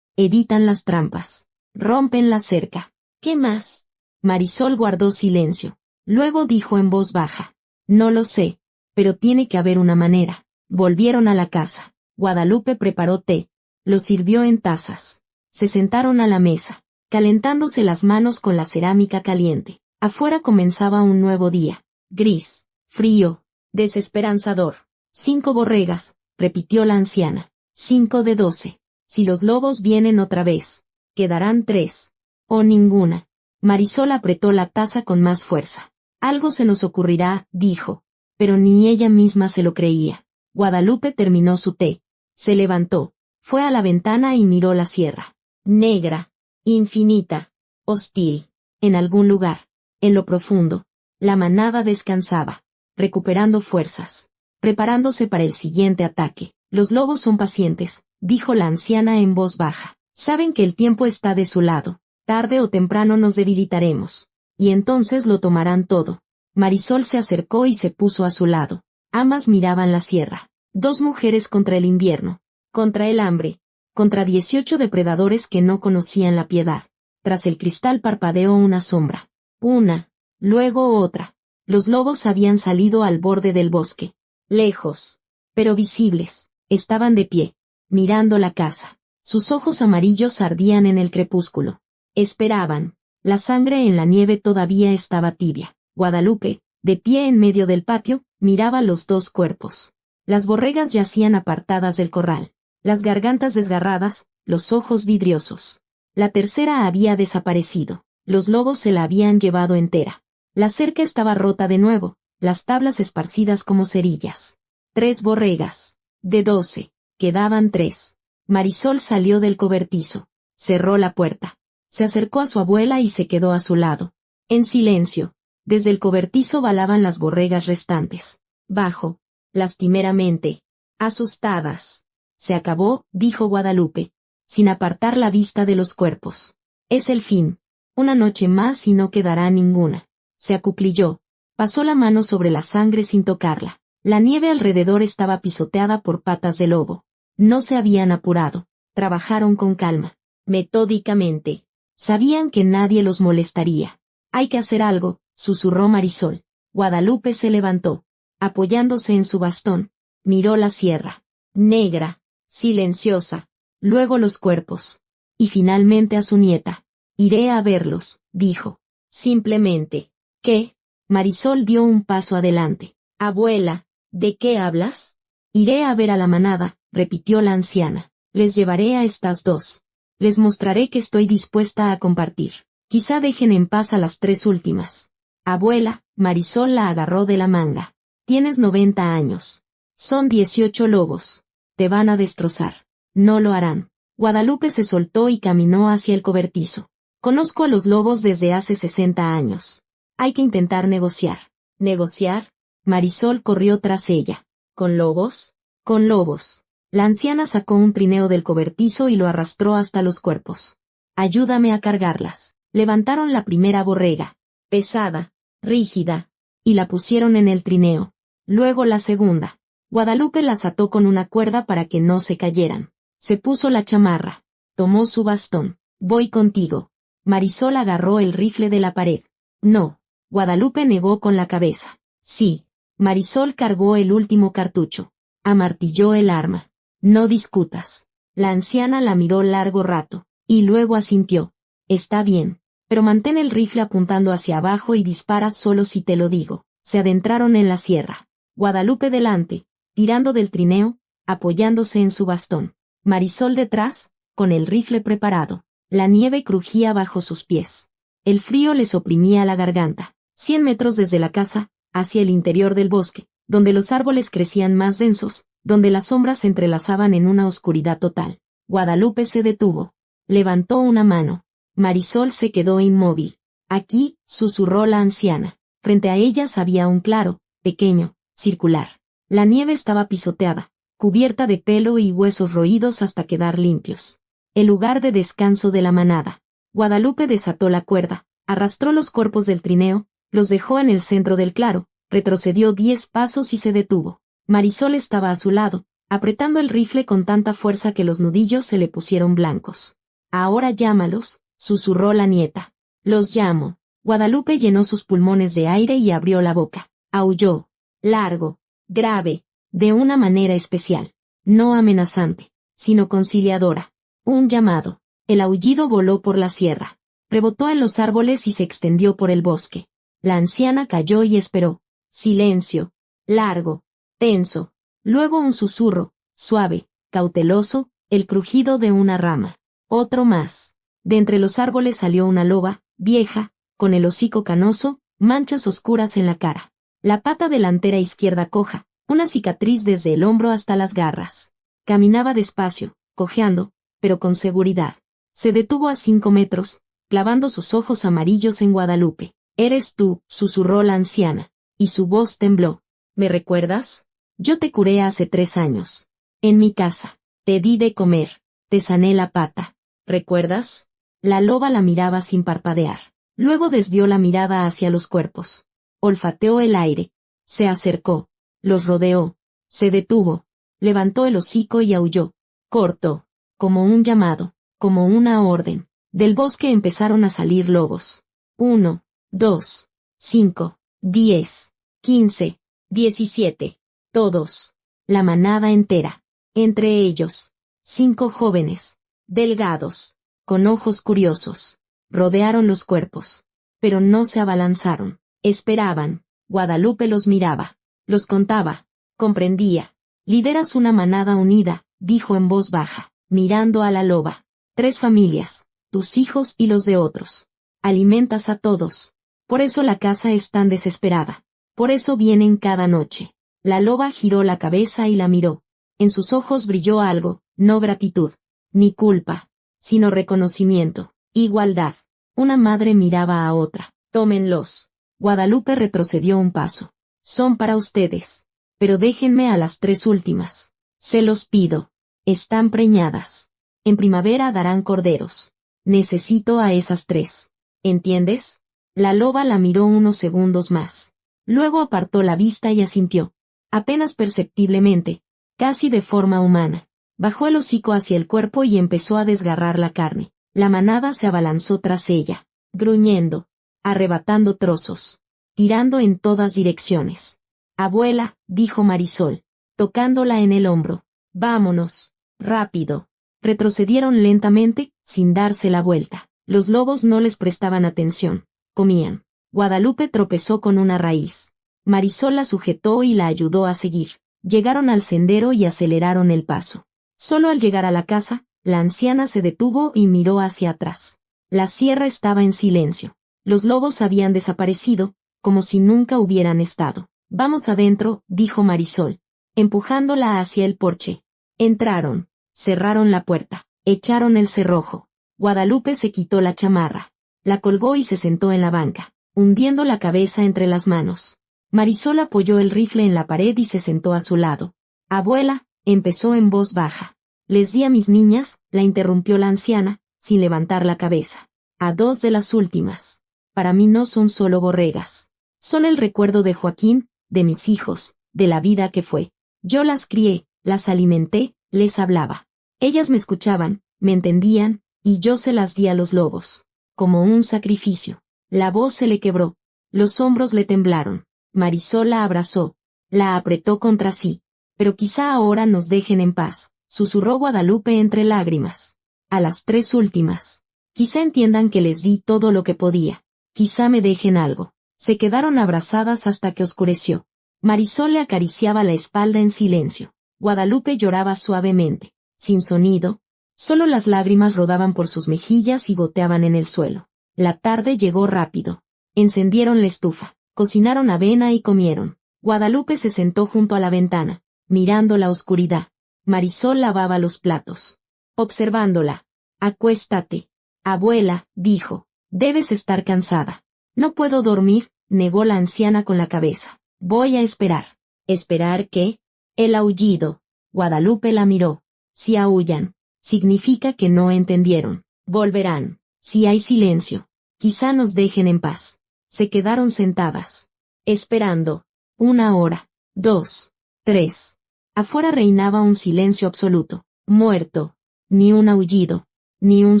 Evitan las trampas. Rompen la cerca. ¿Qué más? Marisol guardó silencio. Luego dijo en voz baja. No lo sé. Pero tiene que haber una manera. Volvieron a la casa. Guadalupe preparó té. Lo sirvió en tazas. Se sentaron a la mesa, calentándose las manos con la cerámica caliente. Afuera comenzaba un nuevo día. Gris, frío, desesperanzador. 5 borregas, repitió la anciana. 5 de 12. Si los lobos vienen otra vez, quedarán 3. O ninguna. Marisol apretó la taza con más fuerza. Algo se nos ocurrirá, dijo. Pero ni ella misma se lo creía. Guadalupe terminó su té. Se levantó, fue a la ventana y miró la sierra. Negra, infinita, hostil. En algún lugar, en lo profundo, la manada descansaba, recuperando fuerzas, preparándose para el siguiente ataque. Los lobos son pacientes, dijo la anciana en voz baja. Saben que el tiempo está de su lado. Tarde o temprano nos debilitaremos. Y entonces lo tomarán todo. Marisol se acercó y se puso a su lado. Ambas miraban la sierra. 2 mujeres contra el invierno, contra el hambre, contra 18 depredadores que no conocían la piedad. Tras el cristal parpadeó una sombra. Una, luego otra. Los lobos habían salido al borde del bosque. Lejos, pero visibles. Estaban de pie, mirando la casa. Sus ojos amarillos ardían en el crepúsculo. Esperaban. La sangre en la nieve todavía estaba tibia. Guadalupe, de pie en medio del patio, miraba los 2 cuerpos. Las borregas yacían apartadas del corral, las gargantas desgarradas, los ojos vidriosos. La tercera había desaparecido. Los lobos se la habían llevado entera. La cerca estaba rota de nuevo, las tablas esparcidas como cerillas. 3 borregas. De 12. Quedaban 3. Marisol salió del cobertizo. Cerró la puerta. Se acercó a su abuela y se quedó a su lado. En silencio. Desde el cobertizo balaban las borregas restantes. Bajo. Lastimeramente. Asustadas. Se acabó, dijo Guadalupe, sin apartar la vista de los cuerpos. Es el fin. Una noche más y no quedará ninguna. Se acuclilló. Pasó la mano sobre la sangre sin tocarla. La nieve alrededor estaba pisoteada por patas de lobo. No se habían apurado. Trabajaron con calma. Metódicamente. Sabían que nadie los molestaría. Hay que hacer algo, susurró Marisol. Guadalupe se levantó. Apoyándose en su bastón, miró la sierra. Negra. Silenciosa. Luego los cuerpos. Y finalmente a su nieta. Iré a verlos, dijo. Simplemente. ¿Qué? Marisol dio un paso adelante. Abuela, ¿de qué hablas? Iré a ver a la manada, repitió la anciana. Les llevaré a estas dos. Les mostraré que estoy dispuesta a compartir. Quizá dejen en paz a las 3 últimas. Abuela, Marisol la agarró de la manga. Tienes 90 años. Son 18 lobos. Te van a destrozar. No lo harán. Guadalupe se soltó y caminó hacia el cobertizo. Conozco a los lobos desde hace 60 años. Hay que intentar negociar. ¿Negociar? Marisol corrió tras ella. ¿Con lobos? Con lobos. La anciana sacó un trineo del cobertizo y lo arrastró hasta los cuerpos. Ayúdame a cargarlas. Levantaron la primera borrega. Pesada. Rígida. Y la pusieron en el trineo. Luego la segunda. Guadalupe las ató con una cuerda para que no se cayeran. Se puso la chamarra. Tomó su bastón. Voy contigo. Marisol agarró el rifle de la pared. No. Guadalupe negó con la cabeza. Sí. Marisol cargó el último cartucho. Amartilló el arma. No discutas. La anciana la miró largo rato, y luego asintió. Está bien. Pero mantén el rifle apuntando hacia abajo y dispara solo si te lo digo. Se adentraron en la sierra. Guadalupe delante, tirando del trineo, apoyándose en su bastón. Marisol detrás, con el rifle preparado. La nieve crujía bajo sus pies. El frío les oprimía la garganta. 100 metros desde la casa, hacia el interior del bosque, donde los árboles crecían más densos, donde las sombras se entrelazaban en una oscuridad total. Guadalupe se detuvo. Levantó una mano. Marisol se quedó inmóvil. Aquí, susurró la anciana. Frente a ellas había un claro, pequeño, circular. La nieve estaba pisoteada, cubierta de pelo y huesos roídos hasta quedar limpios. El lugar de descanso de la manada. Guadalupe desató la cuerda, arrastró los cuerpos del trineo, los dejó en el centro del claro, retrocedió 10 pasos y se detuvo. Marisol estaba a su lado, apretando el rifle con tanta fuerza que los nudillos se le pusieron blancos. Ahora llámalos, susurró la nieta. Los llamo. Guadalupe llenó sus pulmones de aire y abrió la boca. Aulló. Largo. Grave. De una manera especial. No amenazante, sino conciliadora. Un llamado. El aullido voló por la sierra. Rebotó en los árboles y se extendió por el bosque. La anciana calló y esperó. Silencio. Largo. Tenso. Luego un susurro, suave, cauteloso, el crujido de una rama. Otro más. De entre los árboles salió una loba, vieja, con el hocico canoso, manchas oscuras en la cara. La pata delantera izquierda coja, una cicatriz desde el hombro hasta las garras. Caminaba despacio, cojeando, pero con seguridad. Se detuvo a 5 metros, clavando sus ojos amarillos en Guadalupe. «Eres tú», susurró la anciana, y su voz tembló. «¿Me recuerdas? Yo te curé hace 3 años. En mi casa. Te di de comer. Te sané la pata. ¿Recuerdas?» La loba la miraba sin parpadear. Luego desvió la mirada hacia los cuerpos. Olfateó el aire. Se acercó. Los rodeó. Se detuvo. Levantó el hocico y aulló. Corto. Como un llamado. Como una orden. Del bosque empezaron a salir lobos. 1, 2, 5, 10, 15, 17. Todos. La manada entera. Entre ellos. 5 jóvenes. Delgados. Con ojos curiosos. Rodearon los cuerpos. Pero no se abalanzaron. Esperaban. Guadalupe los miraba. Los contaba. Comprendía. Lideras una manada unida, dijo en voz baja, mirando a la loba. 3 familias. Tus hijos y los de otros. Alimentas a todos. Por eso la casa es tan desesperada. Por eso vienen cada noche. La loba giró la cabeza y la miró. En sus ojos brilló algo, no gratitud, ni culpa, sino reconocimiento, igualdad. Una madre miraba a otra. Tómenlos. Guadalupe retrocedió un paso. Son para ustedes. Pero déjenme a las 3 últimas. Se los pido. Están preñadas. En primavera darán corderos. Necesito a esas 3. ¿Entiendes? La loba la miró unos segundos más. Luego apartó la vista y asintió. Apenas perceptiblemente, casi de forma humana. Bajó el hocico hacia el cuerpo y empezó a desgarrar la carne. La manada se abalanzó tras ella, gruñendo, arrebatando trozos, tirando en todas direcciones. Abuela, dijo Marisol, tocándola en el hombro. Vámonos, rápido. Retrocedieron lentamente, sin darse la vuelta. Los lobos no les prestaban atención, comían. Guadalupe tropezó con una raíz. Marisol la sujetó y la ayudó a seguir. Llegaron al sendero y aceleraron el paso. Solo al llegar a la casa, la anciana se detuvo y miró hacia atrás. La sierra estaba en silencio. Los lobos habían desaparecido, como si nunca hubieran estado. Vamos adentro, dijo Marisol, empujándola hacia el porche. Entraron, cerraron la puerta, echaron el cerrojo. Guadalupe se quitó la chamarra, la colgó y se sentó en la banca, hundiendo la cabeza entre las manos. Marisol apoyó el rifle en la pared y se sentó a su lado. Abuela, empezó en voz baja. Les di a mis niñas, la interrumpió la anciana, sin levantar la cabeza. A 2 de las últimas. Para mí no son solo borregas. Son el recuerdo de Joaquín, de mis hijos, de la vida que fue. Yo las crié, las alimenté, les hablaba. Ellas me escuchaban, me entendían, y yo se las di a los lobos. Como un sacrificio. La voz se le quebró. Los hombros le temblaron. Marisol la abrazó. La apretó contra sí. Pero quizá ahora nos dejen en paz, susurró Guadalupe entre lágrimas. A las 3 últimas. Quizá entiendan que les di todo lo que podía. Quizá me dejen algo. Se quedaron abrazadas hasta que oscureció. Marisol le acariciaba la espalda en silencio. Guadalupe lloraba suavemente, sin sonido. Solo las lágrimas rodaban por sus mejillas y goteaban en el suelo. La tarde llegó rápido. Encendieron la estufa, cocinaron avena y comieron. Guadalupe se sentó junto a la ventana, mirando la oscuridad. Marisol lavaba los platos, observándola. Acuéstate. Abuela, dijo, debes estar cansada. No puedo dormir, negó la anciana con la cabeza. Voy a esperar. ¿Esperar qué? El aullido. Guadalupe la miró. Si aúllan, significa que no entendieron. Volverán. Si hay silencio, quizá nos dejen en paz. Se quedaron sentadas, esperando. 1 hora, 2, 3. Afuera reinaba un silencio absoluto, muerto. Ni un aullido, ni un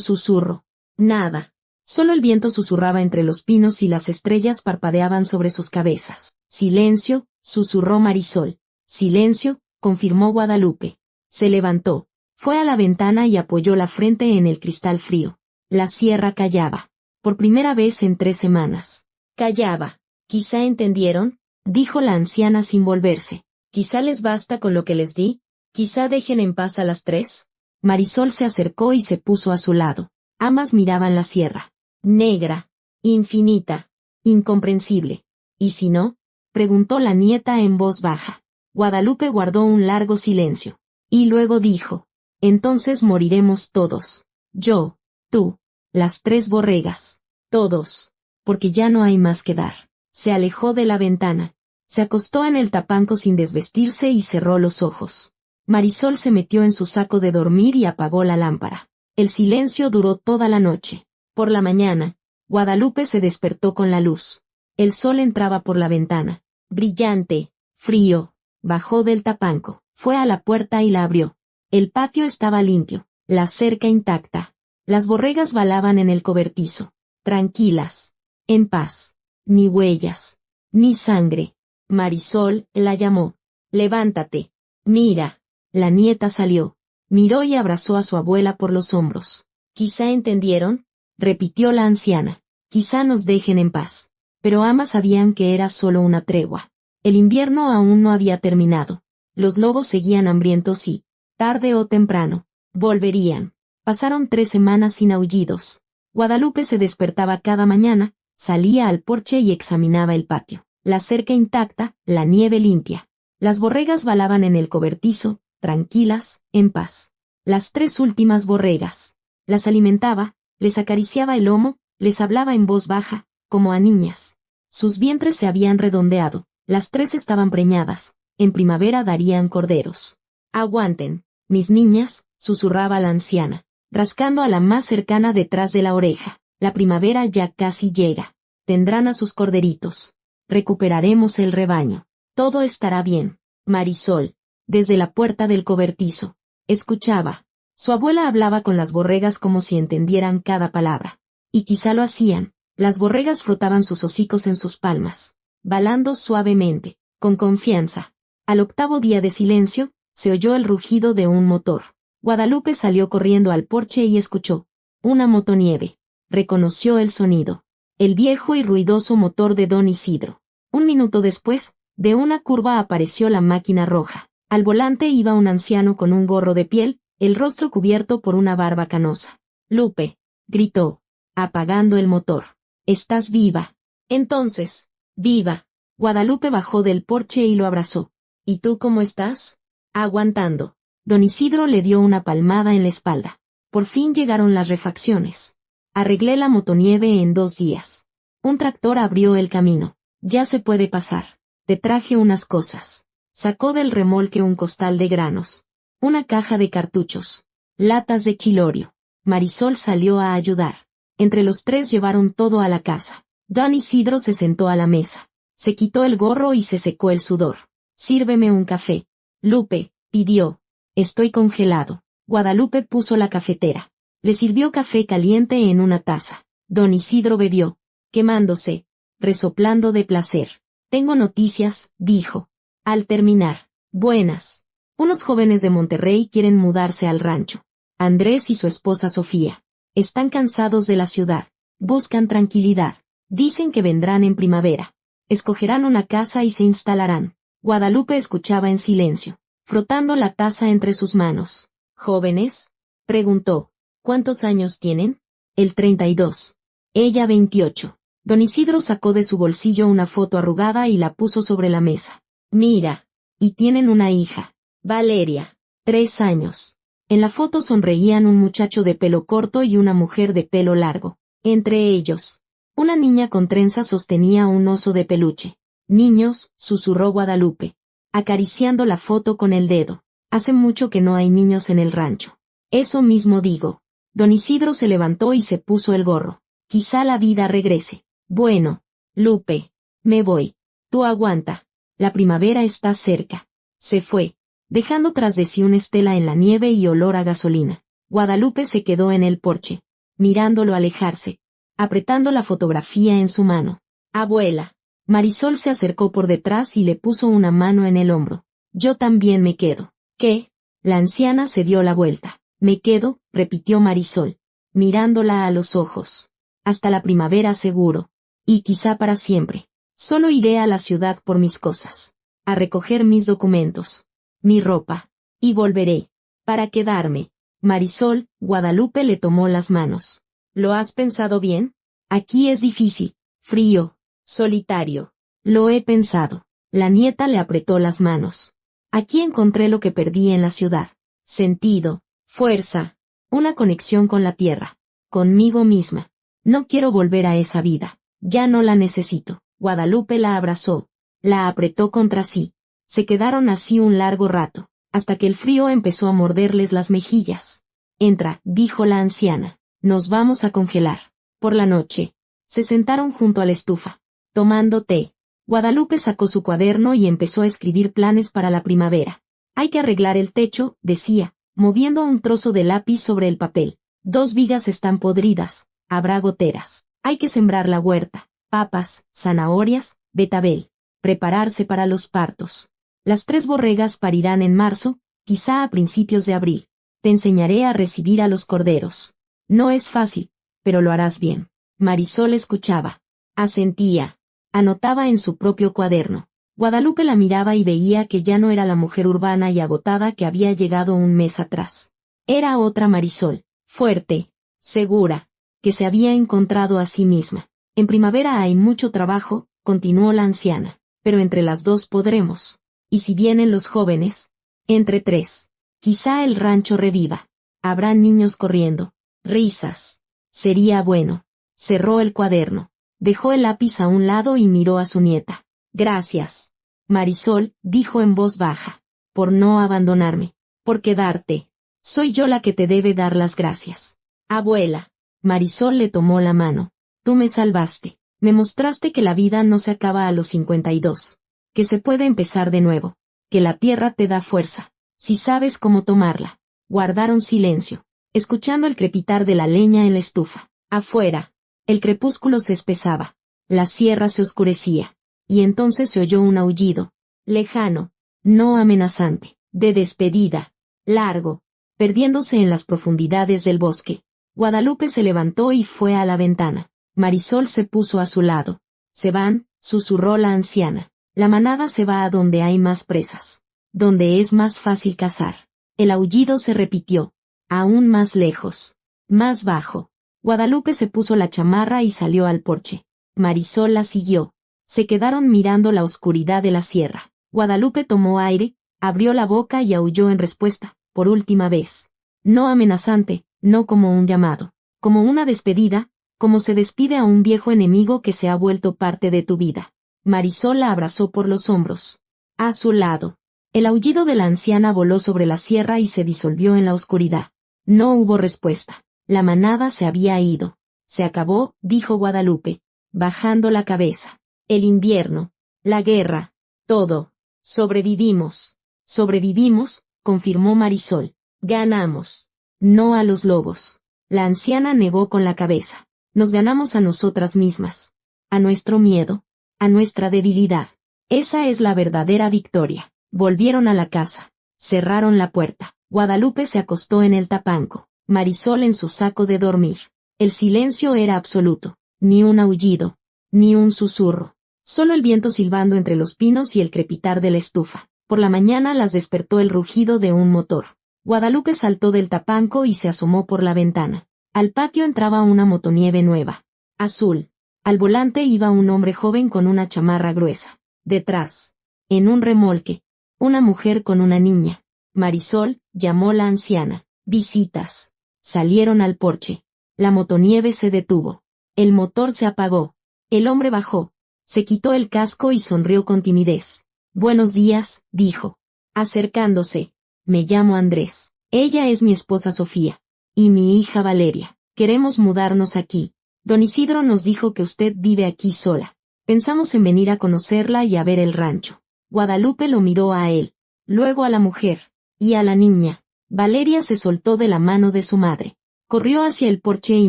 susurro, nada. Solo el viento susurraba entre los pinos y las estrellas parpadeaban sobre sus cabezas. Silencio, susurró Marisol. Silencio, confirmó Guadalupe. Se levantó, fue a la ventana y apoyó la frente en el cristal frío. La sierra callaba. Por primera vez en 3 semanas. Callaba. ¿Quizá entendieron? Dijo la anciana sin volverse. ¿Quizá les basta con lo que les di? ¿Quizá dejen en paz a las 3? Marisol se acercó y se puso a su lado. Ambas miraban la sierra. Negra. Infinita. Incomprensible. ¿Y si no? Preguntó la nieta en voz baja. Guadalupe guardó un largo silencio. Y luego dijo. Entonces moriremos todos. Yo, tú, las 3 borregas. Todos. Porque ya no hay más que dar. Se alejó de la ventana. Se acostó en el tapanco sin desvestirse y cerró los ojos. Marisol se metió en su saco de dormir y apagó la lámpara. El silencio duró toda la noche. Por la mañana, Guadalupe se despertó con la luz. El sol entraba por la ventana. Brillante, frío. Bajó del tapanco. Fue a la puerta y la abrió. El patio estaba limpio. La cerca intacta. Las borregas balaban en el cobertizo. Tranquilas. En paz. Ni huellas. Ni sangre. Marisol la llamó. Levántate. Mira. La nieta salió. Miró y abrazó a su abuela por los hombros. ¿Quizá entendieron? Repitió la anciana. Quizá nos dejen en paz. Pero ambas sabían que era solo una tregua. El invierno aún no había terminado. Los lobos seguían hambrientos y, tarde o temprano, volverían. Pasaron 3 semanas sin aullidos. Guadalupe se despertaba cada mañana, salía al porche y examinaba el patio. La cerca intacta, la nieve limpia. Las borregas balaban en el cobertizo, tranquilas, en paz. Las 3 últimas borregas. Las alimentaba, les acariciaba el lomo, les hablaba en voz baja, como a niñas. Sus vientres se habían redondeado, las 3 estaban preñadas, en primavera darían corderos. Aguanten, mis niñas, susurraba la anciana, rascando a la más cercana detrás de la oreja. La primavera ya casi llega. Tendrán a sus corderitos. Recuperaremos el rebaño. Todo estará bien. Marisol, desde la puerta del cobertizo, escuchaba. Su abuela hablaba con las borregas como si entendieran cada palabra. Y quizá lo hacían. Las borregas frotaban sus hocicos en sus palmas, balando suavemente, con confianza. Al 8º día de silencio, se oyó el rugido de un motor. Guadalupe salió corriendo al porche y escuchó. Una motonieve. Reconoció el sonido. El viejo y ruidoso motor de don Isidro. 1 minuto después, de una curva apareció la máquina roja. Al volante iba un anciano con un gorro de piel, el rostro cubierto por una barba canosa. Lupe, gritó, apagando el motor. Estás viva. Entonces, viva. Guadalupe bajó del porche y lo abrazó. ¿Y tú cómo estás? Aguantando. Don Isidro le dio una palmada en la espalda. Por fin llegaron las refacciones. Arreglé la motonieve en 2 días. Un tractor abrió el camino. Ya se puede pasar. Te traje unas cosas. Sacó del remolque un costal de granos. Una caja de cartuchos. Latas de chilorio. Marisol salió a ayudar. Entre los 3 llevaron todo a la casa. Don Isidro se sentó a la mesa. Se quitó el gorro y se secó el sudor. Sírveme un café. Lupe, pidió. Estoy congelado. Guadalupe puso la cafetera. Le sirvió café caliente en una taza. Don Isidro bebió, quemándose, resoplando de placer. Tengo noticias, dijo. Al terminar. Buenas. Unos jóvenes de Monterrey quieren mudarse al rancho. Andrés y su esposa Sofía. Están cansados de la ciudad. Buscan tranquilidad. Dicen que vendrán en primavera. Escogerán una casa y se instalarán. Guadalupe escuchaba en silencio, frotando la taza entre sus manos. ¿Jóvenes? Preguntó. ¿Cuántos años tienen? Él 32. Ella 28. Don Isidro sacó de su bolsillo una foto arrugada y la puso sobre la mesa. Mira. Y tienen una hija. Valeria. 3 años. En la foto sonreían un muchacho de pelo corto y una mujer de pelo largo. Entre ellos, una niña con trenzas sostenía un oso de peluche. Niños, susurró Guadalupe, acariciando la foto con el dedo. Hace mucho que no hay niños en el rancho. Eso mismo digo. Don Isidro se levantó y se puso el gorro. Quizá la vida regrese. Bueno, Lupe, me voy. Tú aguanta. La primavera está cerca. Se fue, dejando tras de sí una estela en la nieve y olor a gasolina. Guadalupe se quedó en el porche, mirándolo alejarse, apretando la fotografía en su mano. Abuela. Marisol se acercó por detrás y le puso una mano en el hombro. Yo también me quedo. ¿Qué? La anciana se dio la vuelta. Me quedo, repitió Marisol, mirándola a los ojos. Hasta la primavera seguro. Y quizá para siempre. Solo iré a la ciudad por mis cosas. A recoger mis documentos. Mi ropa. Y volveré. Para quedarme. Marisol, Guadalupe le tomó las manos. ¿Lo has pensado bien? Aquí es difícil. Frío. Solitario. Lo he pensado. La nieta le apretó las manos. Aquí encontré lo que perdí en la ciudad. Sentido, fuerza, una conexión con la tierra, conmigo misma. No quiero volver a esa vida. Ya no la necesito. Guadalupe la abrazó, la apretó contra sí. Se quedaron así un largo rato, hasta que el frío empezó a morderles las mejillas. Entra, dijo la anciana. Nos vamos a congelar. Por la noche. Se sentaron junto a la estufa. Tomando té. Guadalupe sacó su cuaderno y empezó a escribir planes para la primavera. Hay que arreglar el techo, decía, moviendo un trozo de lápiz sobre el papel. 2 vigas están podridas, habrá goteras. Hay que sembrar la huerta, papas, zanahorias, betabel. Prepararse para los partos. Las 3 borregas parirán en marzo, quizá a principios de abril. Te enseñaré a recibir a los corderos. No es fácil, pero lo harás bien. Marisol escuchaba. Asentía. Anotaba en su propio cuaderno. Guadalupe la miraba y veía que ya no era la mujer urbana y agotada que había llegado un mes atrás. Era otra Marisol, fuerte, segura, que se había encontrado a sí misma. En primavera hay mucho trabajo, continuó la anciana, pero entre las 2 podremos. Y si vienen los jóvenes, Entre 3. Quizá el rancho reviva. Habrá niños corriendo. Risas. Sería bueno. Cerró el cuaderno. Dejó el lápiz a un lado y miró a su nieta. Gracias, Marisol, dijo en voz baja. Por no abandonarme. Por quedarte. Soy yo la que te debe dar las gracias. Abuela. Marisol le tomó la mano. Tú me salvaste. Me mostraste que la vida no se acaba a los 52. Que se puede empezar de nuevo. Que la tierra te da fuerza. Si sabes cómo tomarla. Guardaron silencio, escuchando el crepitar de la leña en la estufa. Afuera. El crepúsculo se espesaba. La sierra se oscurecía. Y entonces se oyó un aullido. Lejano. No amenazante. De despedida. Largo. Perdiéndose en las profundidades del bosque. Guadalupe se levantó y fue a la ventana. Marisol se puso a su lado. Se van, susurró la anciana. La manada se va a donde hay más presas. Donde es más fácil cazar. El aullido se repitió. Aún más lejos. Más bajo. Guadalupe se puso la chamarra y salió al porche. Marisol la siguió. Se quedaron mirando la oscuridad de la sierra. Guadalupe tomó aire, abrió la boca y aulló en respuesta, por última vez. No amenazante, no como un llamado. Como una despedida, como se despide a un viejo enemigo que se ha vuelto parte de tu vida. Marisol la abrazó por los hombros. A su lado. El aullido de la anciana voló sobre la sierra y se disolvió en la oscuridad. No hubo respuesta. La manada se había ido. Se acabó, dijo Guadalupe, bajando la cabeza. El invierno, la guerra, todo. Sobrevivimos. Sobrevivimos, confirmó Marisol. Ganamos. No a los lobos. La anciana negó con la cabeza. Nos ganamos a nosotras mismas. A nuestro miedo. A nuestra debilidad. Esa es la verdadera victoria. Volvieron a la casa. Cerraron la puerta. Guadalupe se acostó en el tapanco. Marisol en su saco de dormir. El silencio era absoluto. Ni un aullido. Ni un susurro. Solo el viento silbando entre los pinos y el crepitar de la estufa. Por la mañana las despertó el rugido de un motor. Guadalupe saltó del tapanco y se asomó por la ventana. Al patio entraba una motonieve nueva. Azul. Al volante iba un hombre joven con una chamarra gruesa. Detrás. En un remolque. Una mujer con una niña. Marisol, llamó la anciana. Visitas. Salieron al porche. La motonieve se detuvo. El motor se apagó. El hombre bajó. Se quitó el casco y sonrió con timidez. Buenos días, dijo. Acercándose. Me llamo Andrés. Ella es mi esposa Sofía. Y mi hija Valeria. Queremos mudarnos aquí. Don Isidro nos dijo que usted vive aquí sola. Pensamos en venir a conocerla y a ver el rancho. Guadalupe lo miró a él. Luego a la mujer. Y a la niña. Valeria se soltó de la mano de su madre. Corrió hacia el porche y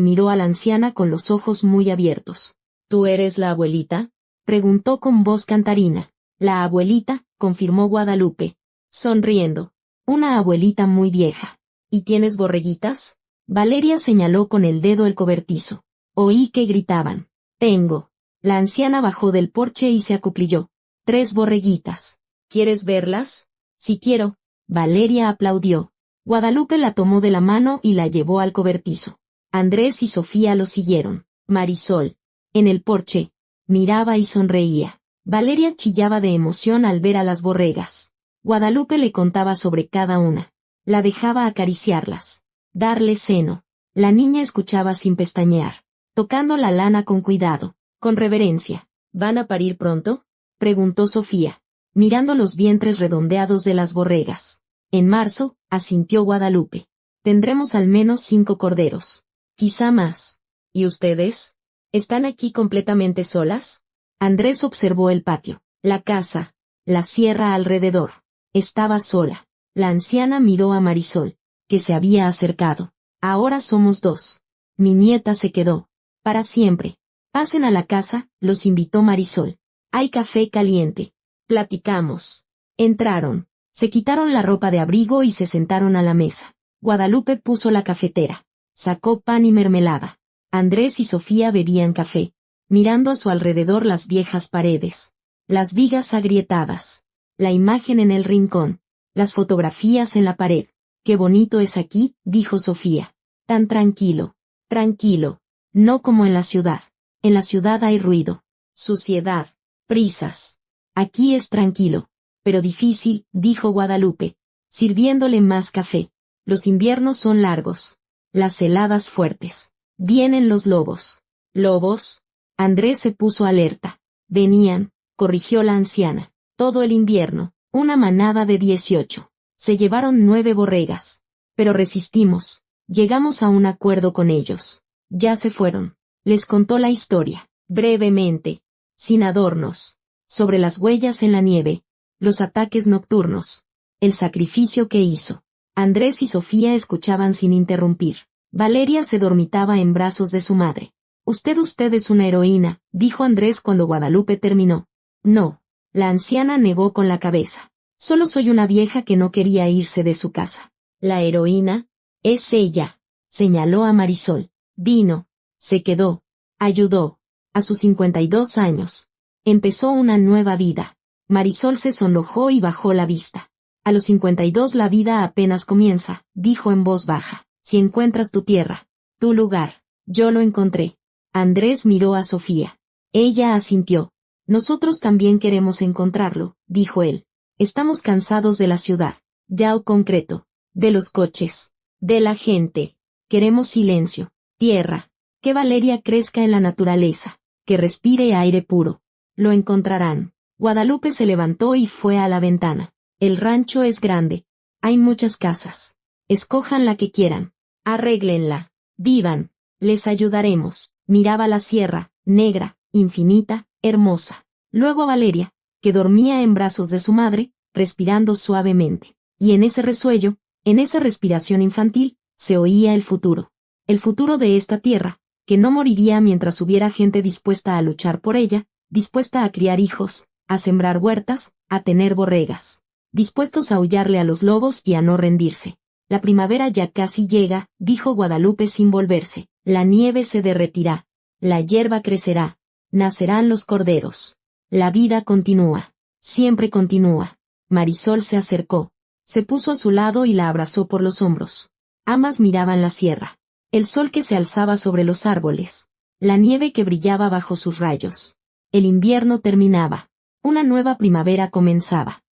miró a la anciana con los ojos muy abiertos. ¿Tú eres la abuelita? Preguntó con voz cantarina. La abuelita, confirmó Guadalupe. Sonriendo. Una abuelita muy vieja. ¿Y tienes borreguitas? Valeria señaló con el dedo el cobertizo. Oí que gritaban. Tengo. La anciana bajó del porche y se acuclilló. 3 borreguitas. ¿Quieres verlas? Sí quiero. Valeria aplaudió. Guadalupe la tomó de la mano y la llevó al cobertizo. Andrés y Sofía lo siguieron. Marisol. En el porche. Miraba y sonreía. Valeria chillaba de emoción al ver a las borregas. Guadalupe le contaba sobre cada una. La dejaba acariciarlas. Darle seno. La niña escuchaba sin pestañear. Tocando la lana con cuidado. Con reverencia. ¿Van a parir pronto? Preguntó Sofía. Mirando los vientres redondeados de las borregas. En marzo, asintió Guadalupe. Tendremos al menos 5 corderos. Quizá más. ¿Y ustedes? ¿Están aquí completamente solas? Andrés observó el patio, la casa, la sierra alrededor. Estaba sola. La anciana miró a Marisol, que se había acercado. Ahora somos 2. Mi nieta se quedó. Para siempre. Pasen a la casa, los invitó Marisol. Hay café caliente. Platicamos. Entraron. Se quitaron la ropa de abrigo y se sentaron a la mesa. Guadalupe puso la cafetera. Sacó pan y mermelada. Andrés y Sofía bebían café, mirando a su alrededor las viejas paredes, las vigas agrietadas, la imagen en el rincón, las fotografías en la pared. Qué bonito es aquí, dijo Sofía. Tan tranquilo. Tranquilo. No como en la ciudad. En la ciudad hay ruido, suciedad, prisas. Aquí es tranquilo. Pero difícil, dijo Guadalupe. sirviéndole más café. Los inviernos son largos. Las heladas fuertes. Vienen los lobos. ¿Lobos? Andrés se puso alerta. Venían, corrigió la anciana. Todo el invierno, una manada de 18. Se llevaron 9 borregas. Pero resistimos. Llegamos a un acuerdo con ellos. Ya se fueron. Les contó la historia, brevemente, sin adornos, sobre las huellas en la nieve, los ataques nocturnos, el sacrificio que hizo. Andrés y Sofía escuchaban sin interrumpir. Valeria se dormitaba en brazos de su madre. Usted es una heroína, dijo Andrés cuando Guadalupe terminó. No, la anciana negó con la cabeza. Solo soy una vieja que no quería irse de su casa. La heroína es ella, señaló a Marisol. Vino, se quedó, ayudó. A sus 52 años. Empezó una nueva vida. Marisol se sonrojó y bajó la vista. A los 52 la vida apenas comienza, dijo en voz baja. Si encuentras tu tierra, tu lugar, yo lo encontré. Andrés miró a Sofía. Ella asintió. Nosotros también queremos encontrarlo, dijo él. Estamos cansados de la ciudad, ya o concreto, de los coches, de la gente. Queremos silencio, tierra, que Valeria crezca en la naturaleza, que respire aire puro. Lo encontrarán. Guadalupe se levantó y fue a la ventana. El rancho es grande. Hay muchas casas. Escojan la que quieran. Arréglenla. Vivan. Les ayudaremos. Miraba la sierra, negra, infinita, hermosa. Luego a Valeria, que dormía en brazos de su madre, respirando suavemente. Y en ese resuello, en esa respiración infantil, se oía el futuro. El futuro de esta tierra, que no moriría mientras hubiera gente dispuesta a luchar por ella, dispuesta a criar hijos, a sembrar huertas, a tener borregas, dispuestos a aullarle a los lobos y a no rendirse. La primavera ya casi llega, dijo Guadalupe sin volverse. La nieve se derretirá, la hierba crecerá, nacerán los corderos. La vida continúa, siempre continúa. Marisol se acercó, se puso a su lado y la abrazó por los hombros. Ambas miraban la sierra, el sol que se alzaba sobre los árboles, la nieve que brillaba bajo sus rayos. El invierno terminaba, una nueva primavera comenzaba.